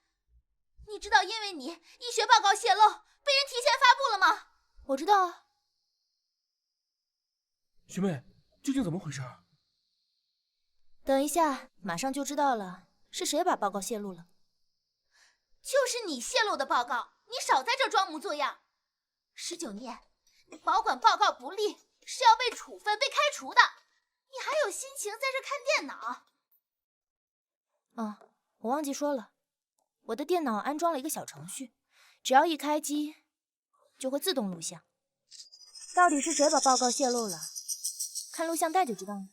你知道因为你医学报告泄露，被人提前发布了吗？我知道啊。学妹，究竟怎么回事？等一下，马上就知道了，是谁把报告泄露了？就是你泄露的报告，你少在这装模作样。19念，你保管报告不力，是要被处分、被开除的。你还有心情在这看电脑？哦，我忘记说了，我的电脑安装了一个小程序，只要一开机，就会自动录像。到底是谁把报告泄露了？看录像带就知道了。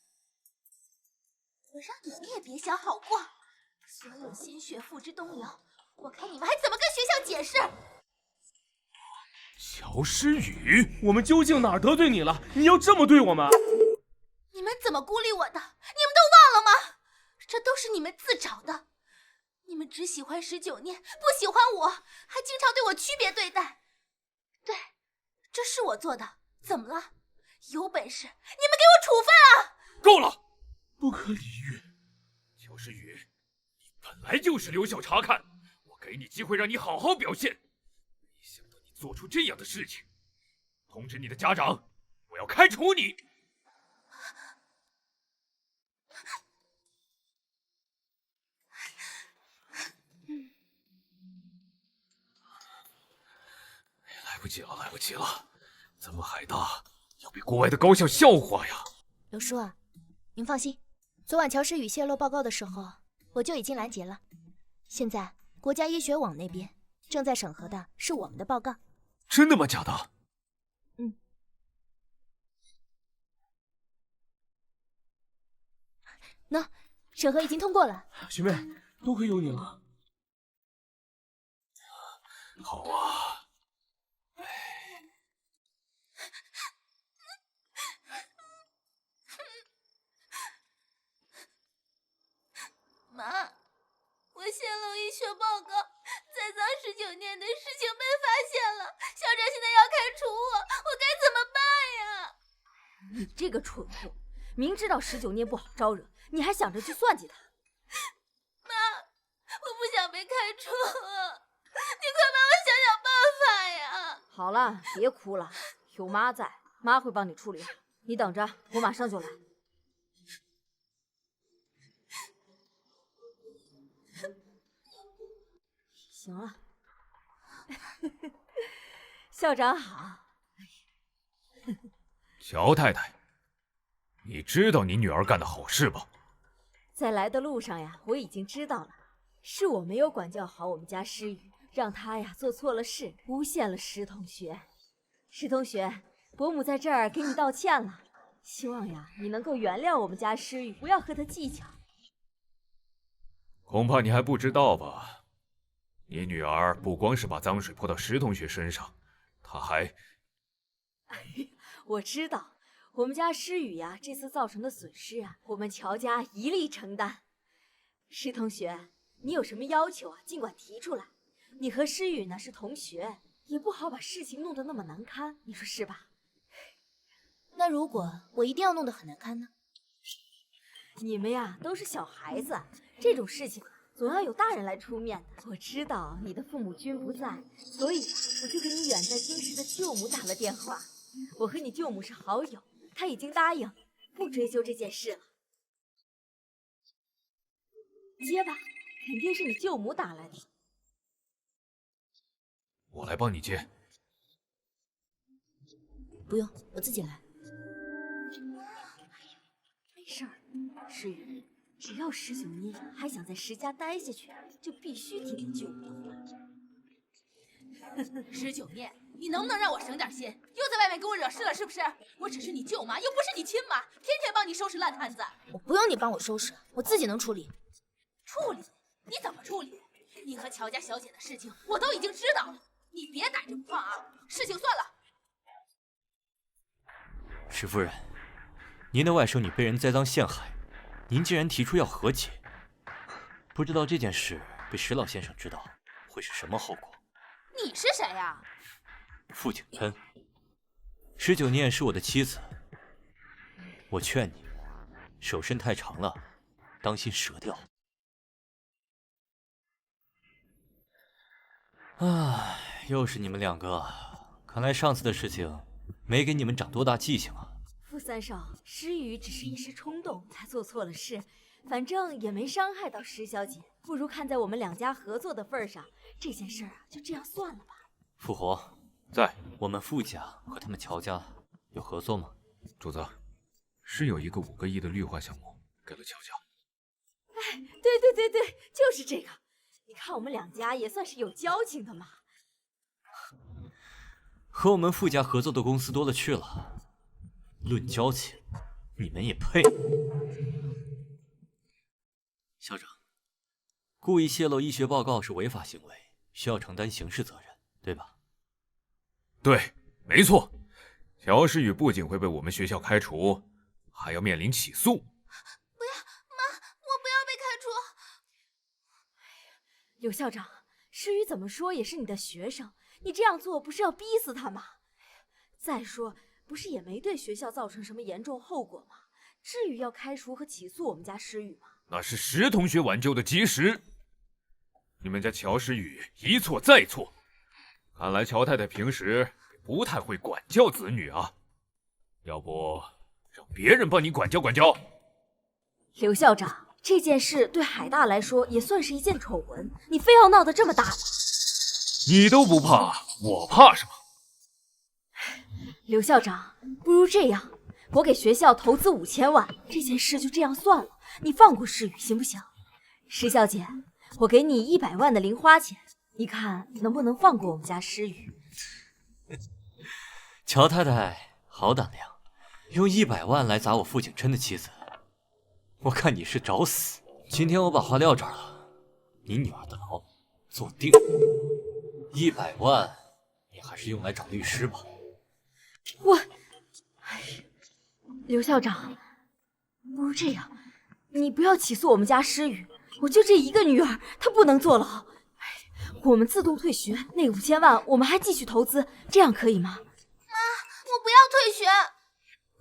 我让你们也别想好过，所有鲜血付之东流，我看你们还怎么跟学校解释？乔诗雨，我们究竟哪儿得罪你了？你要这么对我们？你们怎么孤立我的？你们都忘了吗？这都是你们自找的。你们只喜欢19念，不喜欢我，还经常对我区别对待。对，这是我做的，怎么了？有本事你们给我处分啊！够了！不可理喻。乔诗雨，你本来就是留校察看，我给你机会让你好好表现，没想到你做出这样的事情。通知你的家长，我要开除你。来不及了，来不及了！咱们海大要被国外的高校笑话呀！刘叔啊，您放心，昨晚乔诗雨泄露报告的时候，我就已经拦截了。现在国家医学网那边正在审核的是我们的报告。真的吗？假的？嗯。喏，审核已经通过了。学妹，多亏有你了。好啊。妈，我泄露医学报告，栽赃19念的事情被发现了，校长现在要开除我，我该怎么办呀？你这个蠢货，明知道19念不好招惹，你还想着去算计他。妈，我不想被开除，你快帮我想想办法呀！好了，别哭了，有妈在，妈会帮你处理好。你等着，我马上就来。行了，校长好。乔太太，你知道你女儿干的好事吧？在来的路上呀，我已经知道了，是我没有管教好我们家诗雨，让她呀做错了事，诬陷了石同学。石同学，伯母在这儿给你道歉了，希望呀你能够原谅我们家诗雨，不要和她计较。恐怕你还不知道吧？你女儿不光是把脏水泼到石同学身上，她还……我知道，我们家诗雨呀，这次造成的损失啊，我们乔家一力承担。石同学，你有什么要求啊，尽管提出来。你和诗雨呢是同学，也不好把事情弄得那么难堪，你说是吧？那如果我一定要弄得很难堪呢？你们呀都是小孩子，这种事情总要有大人来出面的。我知道你的父母均不在，所以我就给你远在京师的舅母打了电话。我和你舅母是好友，她已经答应不追究这件事了。接吧，肯定是你舅母打来的。我来帮你接。不用，我自己来。没事儿，诗雨，只要石九念还想在石家待下去，就必须听你舅母的话。石九念，你能不能让我省点心？又在外面给我惹事了是不是？我只是你舅妈，又不是你亲妈，天天帮你收拾烂摊子。我不用你帮我收拾，我自己能处理。处理？你怎么处理？你和乔家小姐的事情我都已经知道了，你别逮着不放啊！事情算了。石夫人，您的外甥女被人栽赃陷害，您竟然提出要和解，不知道这件事被石老先生知道会是什么后果？你是谁呀？傅景琛，石九念是我的妻子，我劝你，手伸太长了，当心折掉。唉，又是你们两个，看来上次的事情没给你们长多大记性啊。傅三少，诗雨只是一时冲动才做错了事，反正也没伤害到石小姐，不如看在我们两家合作的份上，这件事啊就这样算了吧。傅活在，我们傅家和他们乔家有合作吗？主子，是有一个5个亿的绿化项目给了乔家。哎，对，就是这个。你看我们两家也算是有交情的嘛。和我们傅家合作的公司多了去了，论交情，你们也配？校长，故意泄露医学报告是违法行为，需要承担刑事责任，对吧？对，没错。乔诗雨不仅会被我们学校开除，还要面临起诉。不要，妈，我不要被开除。刘校长，诗雨怎么说也是你的学生，你这样做不是要逼死他吗？再说，不是也没对学校造成什么严重后果吗？至于要开除和起诉我们家诗雨吗？那是石同学挽救的及时。你们家乔诗雨一错再错，看来乔太太平时不太会管教子女啊，要不让别人帮你管教管教。刘校长，这件事对海大来说也算是一件丑闻，你非要闹得这么大吗？你都不怕，我怕什么？刘校长，不如这样，我给学校投资5000万，这件事就这样算了，你放过诗雨行不行？石小姐，我给你100万的零花钱，你看能不能放过我们家诗雨？乔太太好胆量，用100万来砸我傅景琛的妻子，我看你是找死。今天我把话撂这儿了，你女儿的牢坐定。100万，你还是用来找律师吧。刘校长，不如这样，你不要起诉我们家诗雨，我就这一个女儿，她不能坐牢。我们自动退学，那5000万我们还继续投资，这样可以吗？妈，我不要退学。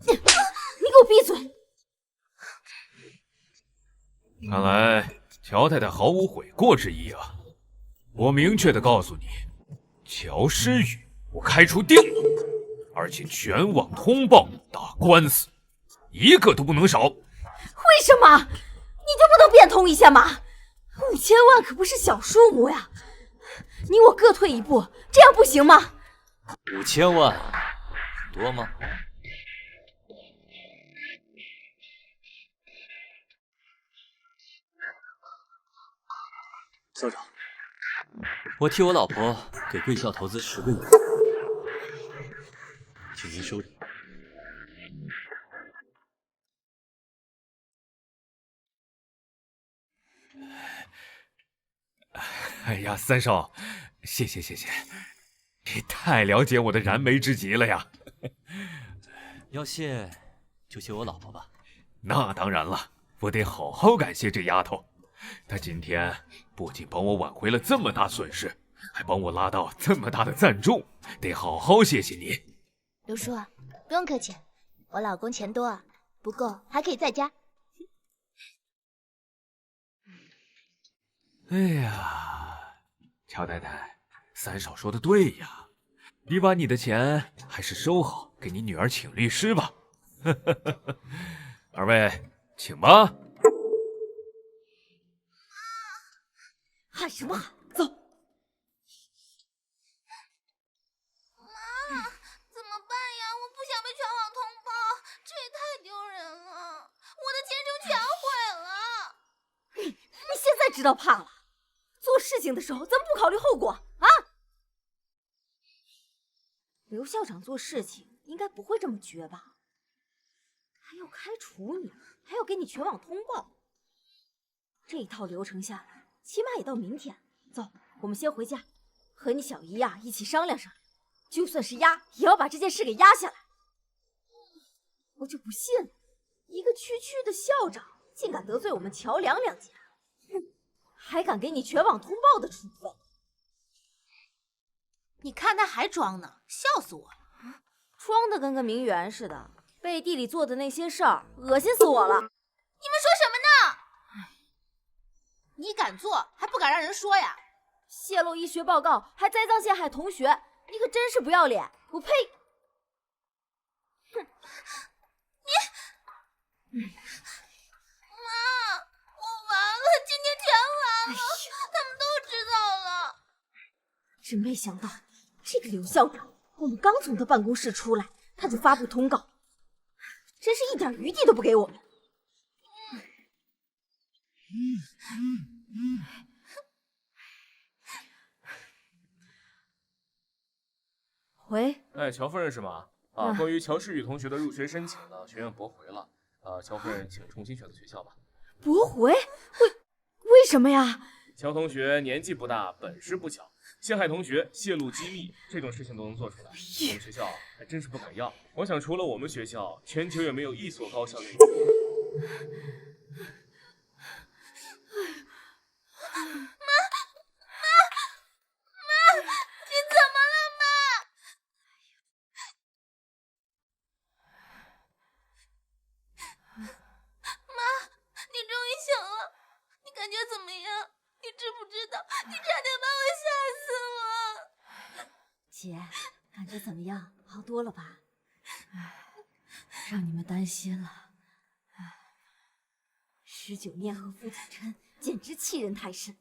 你给我闭嘴！看来乔太太毫无悔过之意啊！我明确的告诉你，乔诗雨我开除定了，而且全网通报打官司，一个都不能少。为什么？你就不能变通一下吗？5000万可不是小数目呀！你我各退一步，这样不行吗？5000万很多吗？校长，我替我老婆给贵校投资10个亿，请您收着。哎呀，三少，谢谢，你太了解我的燃眉之急了呀！要谢就谢我老婆吧。那当然了，我得好好感谢这丫头。她今天不仅帮我挽回了这么大损失，还帮我拉到这么大的赞助，得好好谢谢你。刘叔，不用客气，我老公钱多，不够还可以再加。哎呀，乔太太，三少说的对呀，你把你的钱还是收好，给你女儿请律师吧。二位，请吧。喊什么喊？走！妈，怎么办呀？我不想被全网通报，这也太丢人了，我的前程全毁了。你现在知道怕了？做事情的时候怎么不考虑后果啊？刘校长做事情应该不会这么绝吧？还要开除你，还要给你全网通报，这一套流程下来，起码也到明天。走，我们先回家，和你小姨呀一起商量商量，就算是压，也要把这件事给压下来。我就不信了，一个区区的校长竟敢得罪我们乔梁两家，还敢给你全网通报的处分。你看他还装呢，笑死我了！装的跟个名媛似的，背地里做的那些事儿，恶心死我了！你们说什么呢？你敢做，还不敢让人说呀？泄露医学报告，还栽赃陷害同学，你可真是不要脸！我呸！哼！你，妈，我完了，今天全完了，他们都知道了。真没想到，这个刘校长，我们刚从他办公室出来，他就发布通告，真是一点余地都不给我们。喂，哎，乔夫人是吗？关于乔诗雨同学的入学申请呢，学院驳回了。乔夫人，请重新选择学校吧。驳回？为什么呀？乔同学年纪不大，本事不小，陷害同学、泄露机密这种事情都能做出来，我们学校还真是不敢要。我想，除了我们学校，全球也没有一所高校愿意。姐，感觉怎么样？好多了吧？让你们担心了。19念和傅锦琛简直欺人太甚，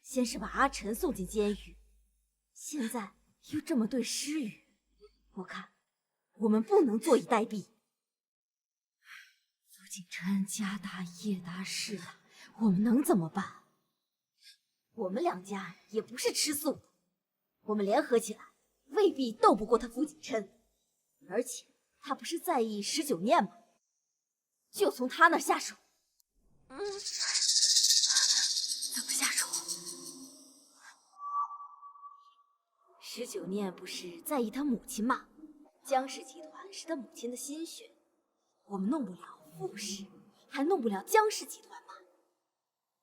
先是把阿晨送进监狱，现在又这么对诗雨，我看我们不能坐以待毙。傅锦琛家大业大势大，我们能怎么办？我们两家也不是吃素的。我们联合起来，未必斗不过他傅锦琛。而且他不是在意19念吗？就从他那儿下手。怎么下手？19念不是在意他母亲吗？江氏集团是他母亲的心血，我们弄不了傅氏，还弄不了江氏集团吗？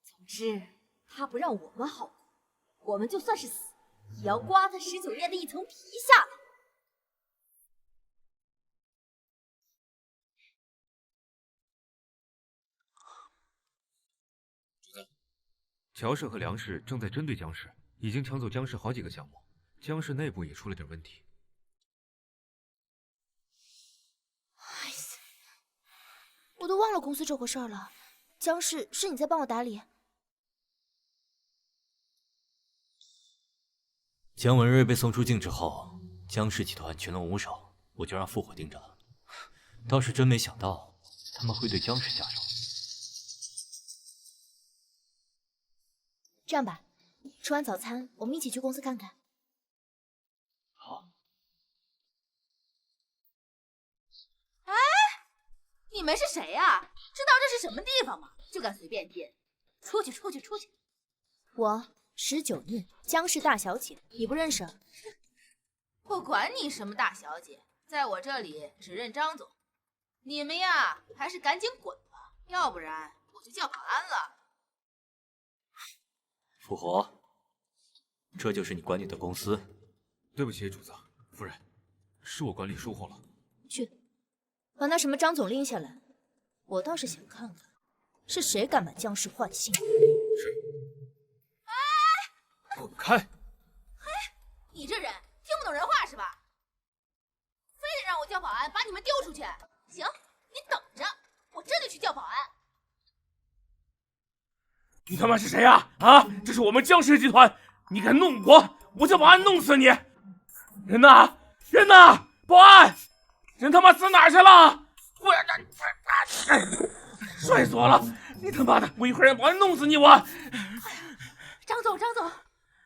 总之，他不让我们好过，我们就算是死，也要刮他19念的一层皮下来。乔氏和梁氏正在针对江氏，已经抢走江氏好几个项目，江氏内部也出了点问题。我都忘了公司这回事了。江氏是你在帮我打理？江文瑞被送出境之后，江氏集团群龙无首，我就让傅火盯着了。倒是真没想到他们会对江氏下手。这样吧，吃完早餐，我们一起去公司看看。好。哎，你们是谁呀？知道这是什么地方吗？就敢随便进？出去！ 19念，江氏大小姐，你不认识？我管你什么大小姐，在我这里只认张总。你们呀，还是赶紧滚吧，要不然我就叫保安了。复活，这就是你管理的公司？对不起，主子，夫人，是我管理疏忽了。去，把那什么张总拎下来。我倒是想看看，是谁敢把江氏换姓。滚开！你这人听不懂人话是吧？非得让我叫保安把你们丢出去？行，你等着，我这就去叫保安。你他妈是谁呀？啊，这是我们江氏集团，你敢弄我，我叫保安弄死你！人呢？人呢？保安，人他妈死哪去了？帅死我了！你他妈的，我一会儿让保安弄死你！我。张总，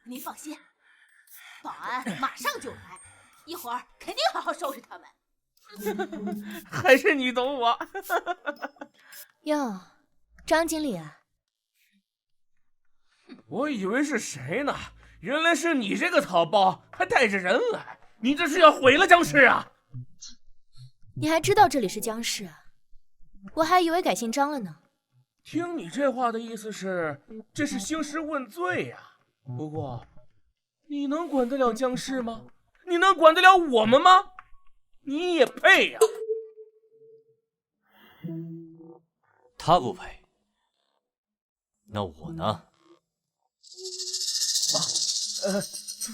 您放心，保安马上就来，一会儿肯定好好收拾他们。还是你懂我。哟，张经理啊，我以为是谁呢，原来是你这个草包，还带着人来，你这是要毁了江氏啊！你还知道这里是江氏啊？我还以为改姓张了呢。听你这话的意思是，这是兴师问罪呀。不过，你能管得了江氏吗？你能管得了我们吗？你也配呀！他不配，那我呢？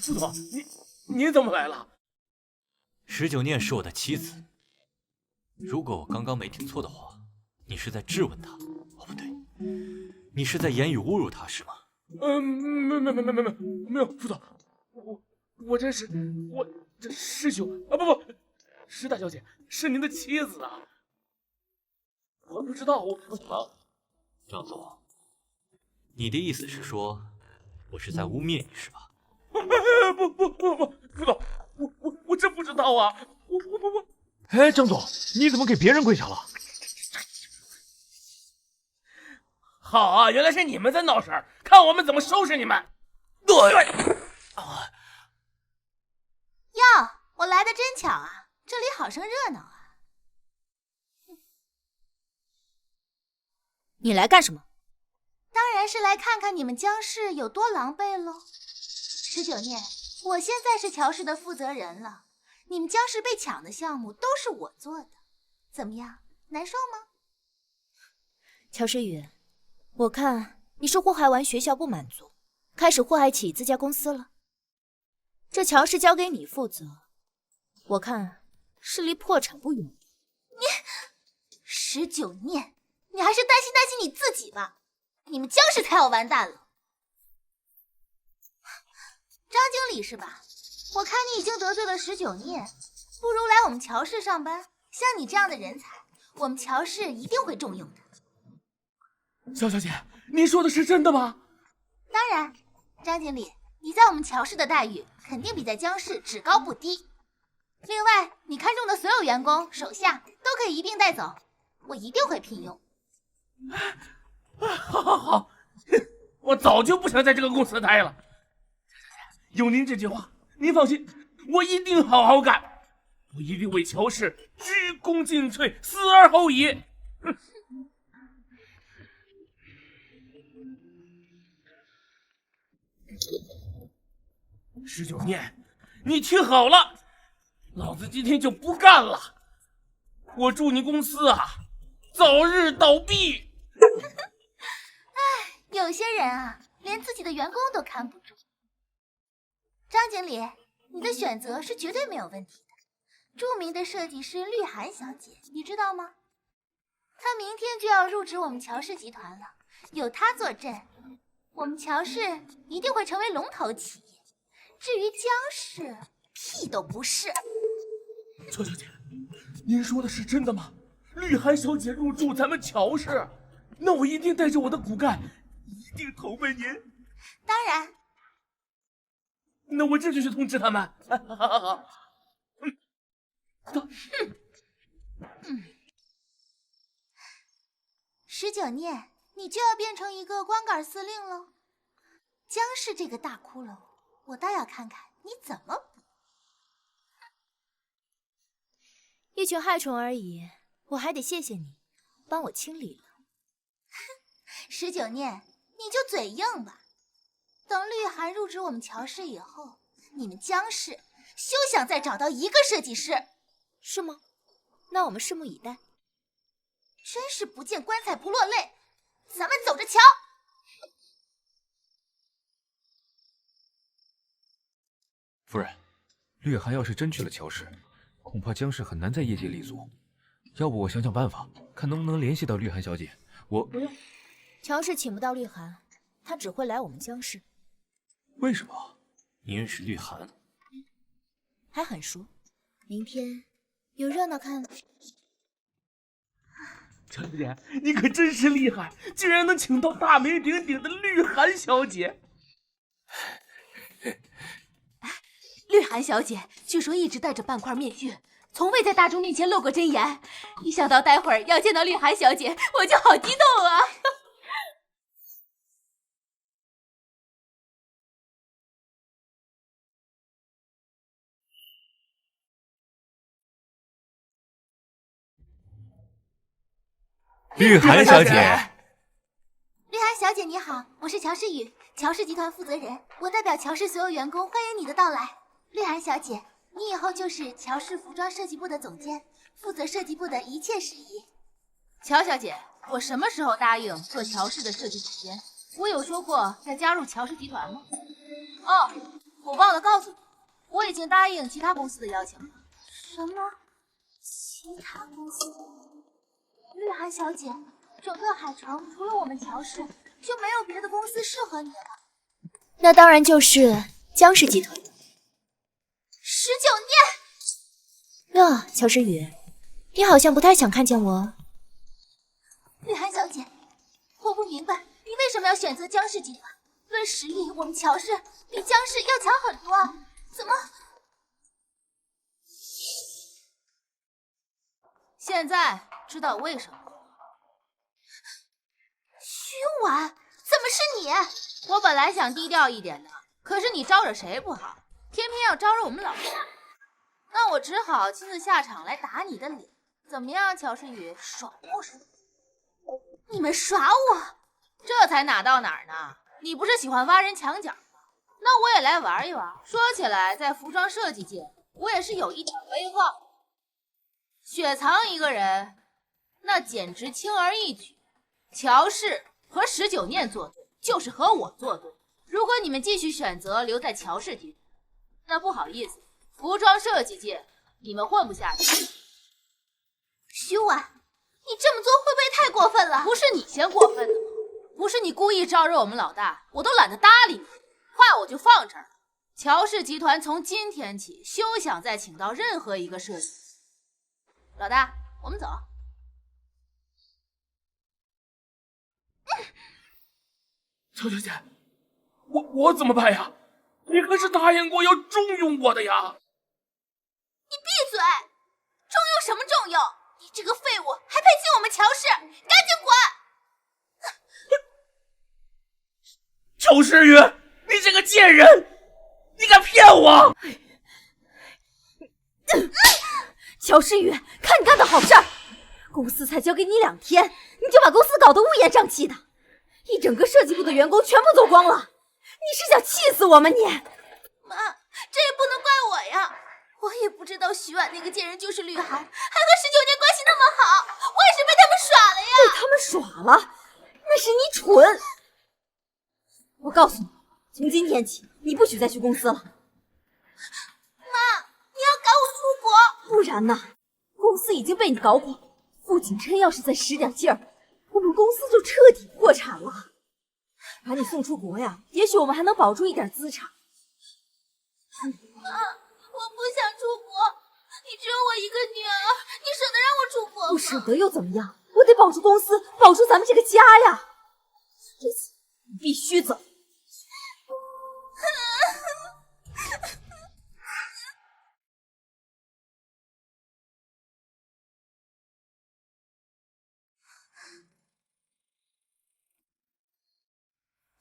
副总，你怎么来了？19念是我的妻子。如果我刚刚没听错的话，你是在质问她？哦，不对，你是在言语侮辱她是吗？没有，副总，我这是19啊，不，石大小姐是您的妻子啊，我不知道，我张总，你的意思是说我是在污蔑你是吧？不，副总，我真不知道啊，我。哎，张总，你怎么给别人跪下了？好啊，原来是你们在闹事儿，看我们怎么收拾你们！对，哟，我来的真巧啊，这里好生热闹啊！你来干什么？当然是来看看你们江氏有多狼狈喽。19念，我现在是乔氏的负责人了，你们江氏被抢的项目都是我做的，怎么样，难受吗？乔诗雨，我看你是祸害完学校不满足，开始祸害起自家公司了。这乔氏交给你负责，我看是离破产不远。你19念，你还是担心你自己吧，你们江氏才要完蛋了。张经理是吧？我看你已经得罪了19念，不如来我们乔氏上班。像你这样的人才，我们乔氏一定会重用的。肖小姐，您说的是真的吗？当然，张经理，你在我们乔氏的待遇肯定比在江氏只高不低。另外，你看中的所有员工、手下都可以一并带走，我一定会聘用。好，我早就不想在这个公司待了。有您这句话，您放心，我一定好好干，我一定为乔氏鞠躬尽瘁，死而后已。19念，你听好了，老子今天就不干了，我祝你公司啊早日倒闭。哎，有些人啊，连自己的员工都看不住。张经理，你的选择是绝对没有问题的。著名的设计师绿涵小姐，你知道吗？她明天就要入职我们乔氏集团了，有她坐镇，我们乔氏一定会成为龙头企业。至于江氏，屁都不是。邱小姐，您说的是真的吗？绿涵小姐入驻咱们乔氏，那我一定带着我的骨干，一定投奔您。当然。那我这就去通知他们。好。19念，你就要变成一个光杆司令了。江氏这个大窟窿，我倒要看看你怎么补。一群害虫而已，我还得谢谢你，帮我清理了。19念，你就嘴硬吧。等绿涵入职我们乔氏以后，你们江氏休想再找到一个设计师。是吗？那我们拭目以待。真是不见棺材不落泪，咱们走着瞧。夫人，绿涵要是真去了乔氏，恐怕江氏很难在业界立足。要不我想想办法，看能不能联系到绿涵小姐。不用，乔氏请不到绿涵，她只会来我们江氏。为什么？你认识绿涵？还很熟。明天有热闹看。乔小姐，你可真是厉害，竟然能请到大名鼎鼎的绿涵小姐。绿涵小姐据说一直戴着半块面具，从未在大众面前露过真颜。一想到待会儿要见到绿涵小姐，我就好激动啊！绿涵小姐，绿涵小姐你好，我是乔诗雨，乔氏集团负责人，我代表乔氏所有员工欢迎你的到来。绿涵小姐，你以后就是乔氏服装设计部的总监，负责设计部的一切事宜。乔小姐，我什么时候答应做乔氏的设计总监？我有说过要加入乔氏集团吗？哦，我忘了告诉你，我已经答应其他公司的邀请了。什么？其他公司？绿涵小姐，整个海城除了我们乔氏，就没有别的公司适合你了。那当然就是江氏集团。19念。哟，乔诗雨，你好像不太想看见我。绿涵小姐，我不明白你为什么要选择江氏集团。论实力，我们乔氏比江氏要强很多啊，怎么？现在知道为什么？徐婉，怎么是你？我本来想低调一点的，可是你招惹谁不好，偏偏要招惹我们老大，那我只好亲自下场来打你的脸。怎么样，乔诗雨，爽不爽？你们耍我？这才哪到哪儿呢？你不是喜欢挖人墙角吗？那我也来玩一玩。说起来，在服装设计界，我也是有一点威望。雪藏一个人，那简直轻而易举。乔氏和19念作对，就是和我作对。如果你们继续选择留在乔氏集团，那不好意思，服装设计界你们混不下去。徐婉，你这么做会不会太过分了？不是你先过分的吗？不是你故意招惹我们老大，我都懒得搭理你。话我就放这儿了。乔氏集团从今天起休想再请到任何一个设计师。老大，我们走。乔小姐，我怎么办呀？你可是答应过要重用我的呀！你闭嘴！重用什么重用？你这个废物还配进我们乔氏？赶紧滚！乔诗雨，你这个贱人，你敢骗我！乔诗雨，看你干的好事儿！公司才交给你2天，你就把公司搞得乌烟瘴气的，一整个设计部的员工全部走光了。你是想气死我吗你？妈，这也不能怪我呀，我也不知道徐婉那个贱人就是绿涵，还和19念关系那么好，我也是被他们耍了呀。被他们耍了？那是你蠢。我告诉你，从今天起，你不许再去公司了。妈，你要赶我出国？不然呢？公司已经被你搞垮，傅景琛要是再使点劲儿，我们公司就彻底破产了。把你送出国呀，也许我们还能保住一点资产。妈，我不想出国，你只有我一个女儿，你舍得让我出国吗？不舍得又怎么样？我得保住公司，保住咱们这个家呀！这次你必须走。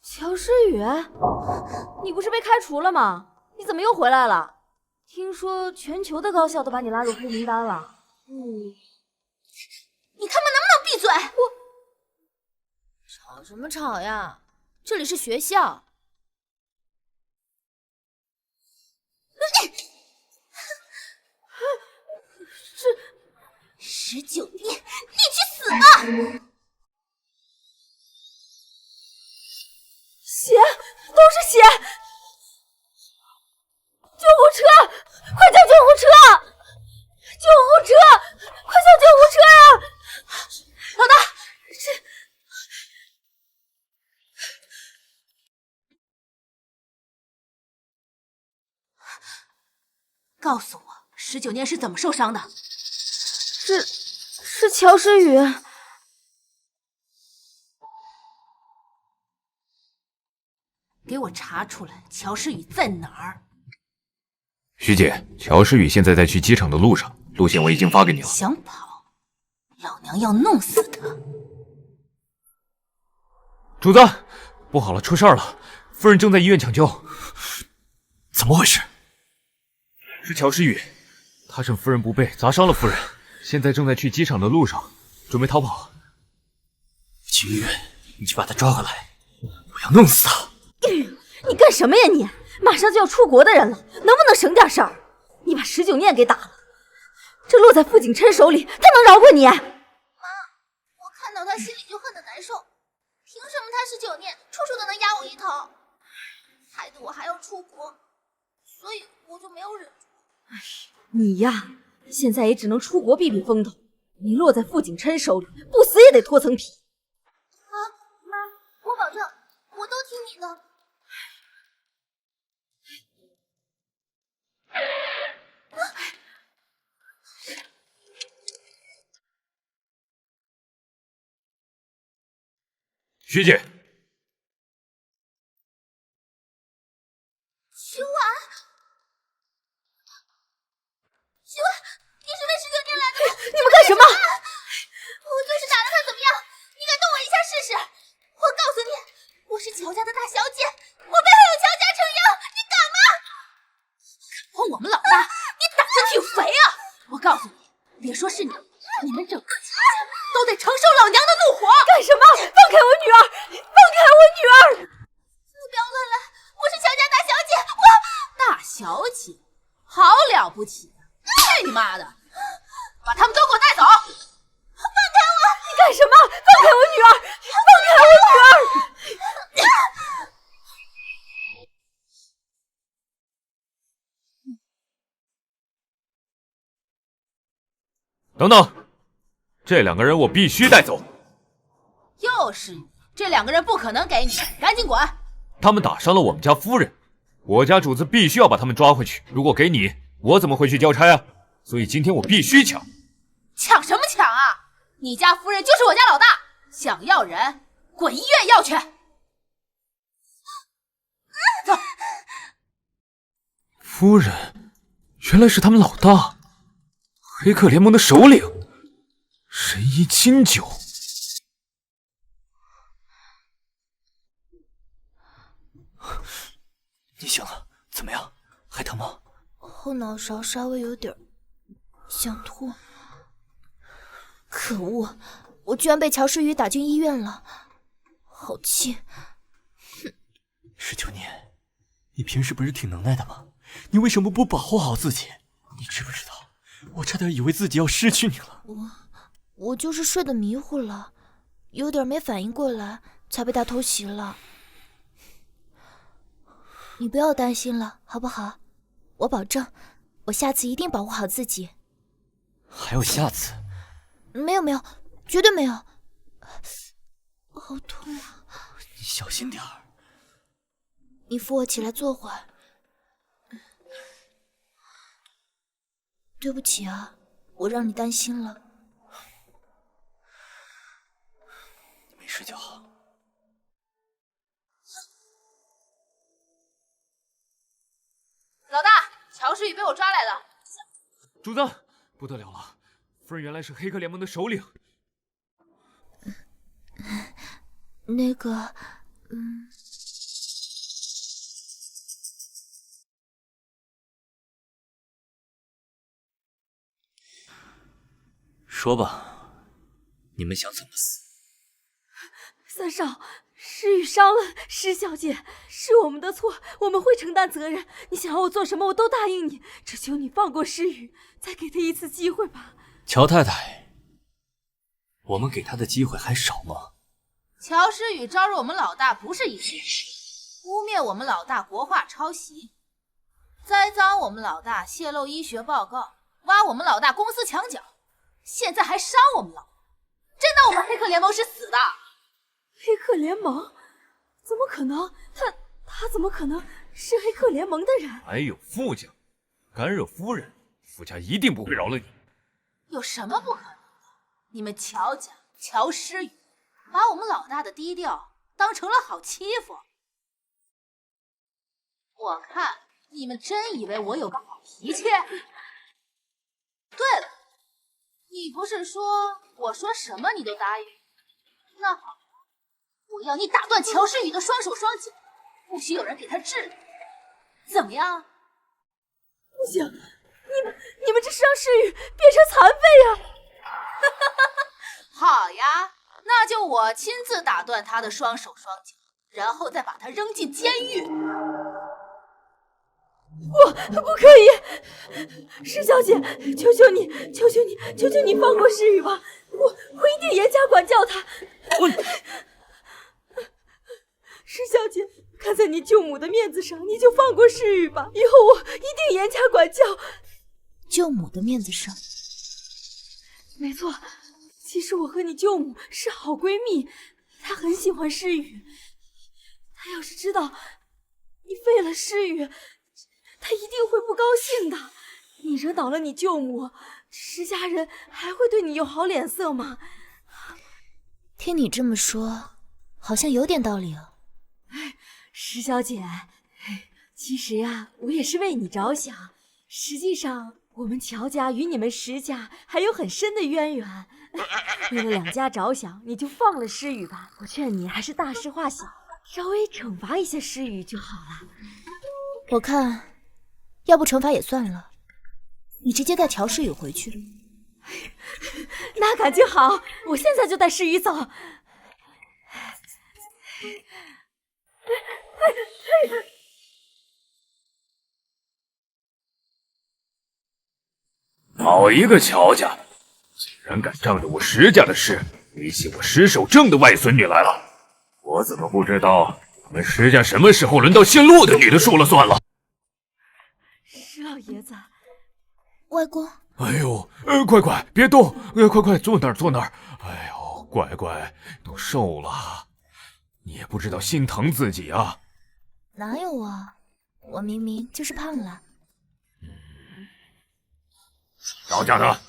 乔诗雨，你不是被开除了吗？你怎么又回来了？听说全球的高校都把你拉入黑名单了。你他妈能不能闭嘴？吵什么吵呀？这里是学校。是19年，你去死吧！血，都是血！救护车，快叫救护车！救护车，快叫救护车呀！老大，告诉我，19年是怎么受伤的？是乔诗雨。给我查出来乔诗雨在哪儿！徐姐，乔诗雨现在在去机场的路上，路线我已经发给你了。想跑，老娘要弄死他！主子，不好了，出事了！夫人正在医院抢救。怎么回事？是乔诗雨，他趁夫人不备砸伤了夫人，现在正在去机场的路上，准备逃跑。去医院，你去把他抓回来，我要弄死他！你干什么呀你？马上就要出国的人了，能不能省点事儿？你把19念给打了，这落在傅景琛手里，他能饶过你？妈，我看到他心里就恨得难受。凭什么他19念，处处都能压我一头，害得我还要出国，所以我就没有忍住。你呀，现在也只能出国避避风头。你落在傅景琛手里，不死也得脱层皮。啊，妈，我保证，我都听你的。徐姐，徐婉，徐婉，你是为19年来的吗？你们干什么？我就是打了他，怎么样？你敢动我一下试试？我告诉你，我是乔家的大小姐，我背后有乔家撑腰，你敢吗？碰我们老大，你胆子挺肥啊！我告诉你，别说是你，你们整个乔家都得承受老娘的怒火！干什么？放开我女儿！放开我女儿！你不要乱来，我是乔家大小姐，我大小姐，好了不起！去你妈的！把他们都给我带走！放开我！你干什么？放开我女儿！放开我女儿！等等，这2个人我必须带走。又是你，这2个人不可能给你，赶紧滚！他们打伤了我们家夫人，我家主子必须要把他们抓回去。如果给你，我怎么会去交差啊？所以今天我必须抢。抢什么抢啊？你家夫人就是我家老大，想要人，滚医院要去！走。夫人，原来是他们老大，黑客联盟的首领，神医金九。你醒了，怎么样？还疼吗？后脑勺稍微有点想吐。可恶，我居然被乔诗雨打进医院了，好气！ 19年，你平时不是挺能耐的吗？你为什么不保护好自己？你知不知道，我差点以为自己要失去你了。我就是睡得迷糊了，有点没反应过来，才被他偷袭了。你不要担心了，好不好？我保证，我下次一定保护好自己。还有下次？没有，绝对没有。好痛啊！你小心点儿。你扶我起来坐会儿。对不起啊，我让你担心了。没事就好。老大，乔诗雨被我抓来了。主子，不得了了，夫人原来是黑客联盟的首领。那个，说吧，你们想怎么死？三少，诗雨伤了施小姐，是我们的错，我们会承担责任。你想要我做什么，我都答应你，只求你放过诗雨，再给她一次机会吧。乔太太，我们给她的机会还少吗？乔诗雨招惹我们老大不是一件事，污蔑我们老大国画抄袭，栽赃我们老大泄露医学报告，挖我们老大公司墙角，现在还伤我们老大，真当我们黑客联盟是死的？黑客联盟？怎么可能？他怎么可能是黑客联盟的人？还有傅家，敢惹夫人，傅家一定不会饶了你。有什么不可能的？你们乔家、乔诗雨把我们老大的低调当成了好欺负，我看你们真以为我有个好脾气？对了，你不是说我说什么你都答应？那好，我要你打断乔诗雨的双手双脚，不许有人给他治疗，怎么样？不行，你们这是让诗雨变成残废呀！好呀，那就我亲自打断他的双手双脚，然后再把他扔进监狱。不可以，施小姐，求求你放过诗雨吧！我一定严加管教他。施小姐，看在你舅母的面子上，你就放过诗雨吧。以后我一定严加管教。舅母的面子上？没错，其实我和你舅母是好闺蜜，她很喜欢诗雨。她要是知道你废了诗雨，她一定会不高兴的。你惹恼了你舅母，施家人还会对你有好脸色吗？听你这么说，好像有点道理啊。施小姐，其实呀，我也是为你着想。实际上，我们乔家与你们石家还有很深的渊源。为了两家着想，你就放了诗雨吧。我劝你还是大事化小，稍微惩罚一下诗雨就好了。我看，要不惩罚也算了，你直接带乔诗雨回去。那感情好，我现在就带诗雨走。好一个乔家，竟然敢仗着我石家的事威胁我石守正的外孙女来了！我怎么不知道我们石家什么时候轮到姓陆的女的说了算了？施老爷子，外公。哎呦，乖，别动，快坐那儿。哎呦，乖，都瘦了，你也不知道心疼自己啊。哪有啊，我明明就是胖了。赵家的，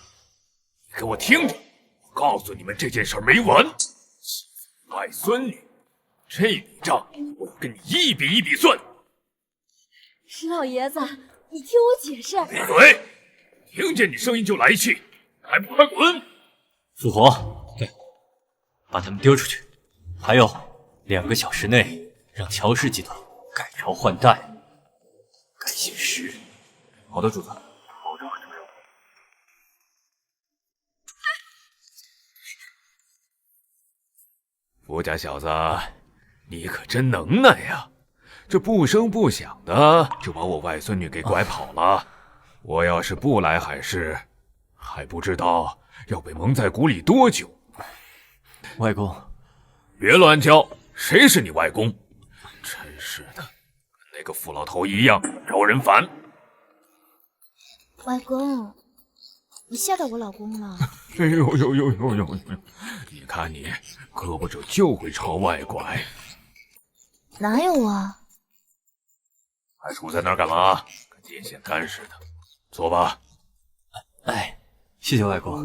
你给我听着，我告诉你们这件事没完。外孙女，这笔账我要跟你一笔一笔算。施老爷子，你听我解释。闭嘴！听见你声音就来气，还不快滚！复活，对，把他们丢出去。还有2个小时内让乔氏集团改朝换代，改姓石。好的，主子。傅家小子，你可真能耐呀！这不声不响的就把我外孙女给拐跑了。我要是不来海市，还不知道要被蒙在鼓里多久。外公，别乱叫，谁是你外公？真是的，跟那个傅老头一样招人烦。外公，你吓到我老公了。哎呦，你看你胳膊肘就会朝外拐。哪有啊？还杵在那儿干嘛？跟电线杆似的。坐吧。哎，谢谢外公。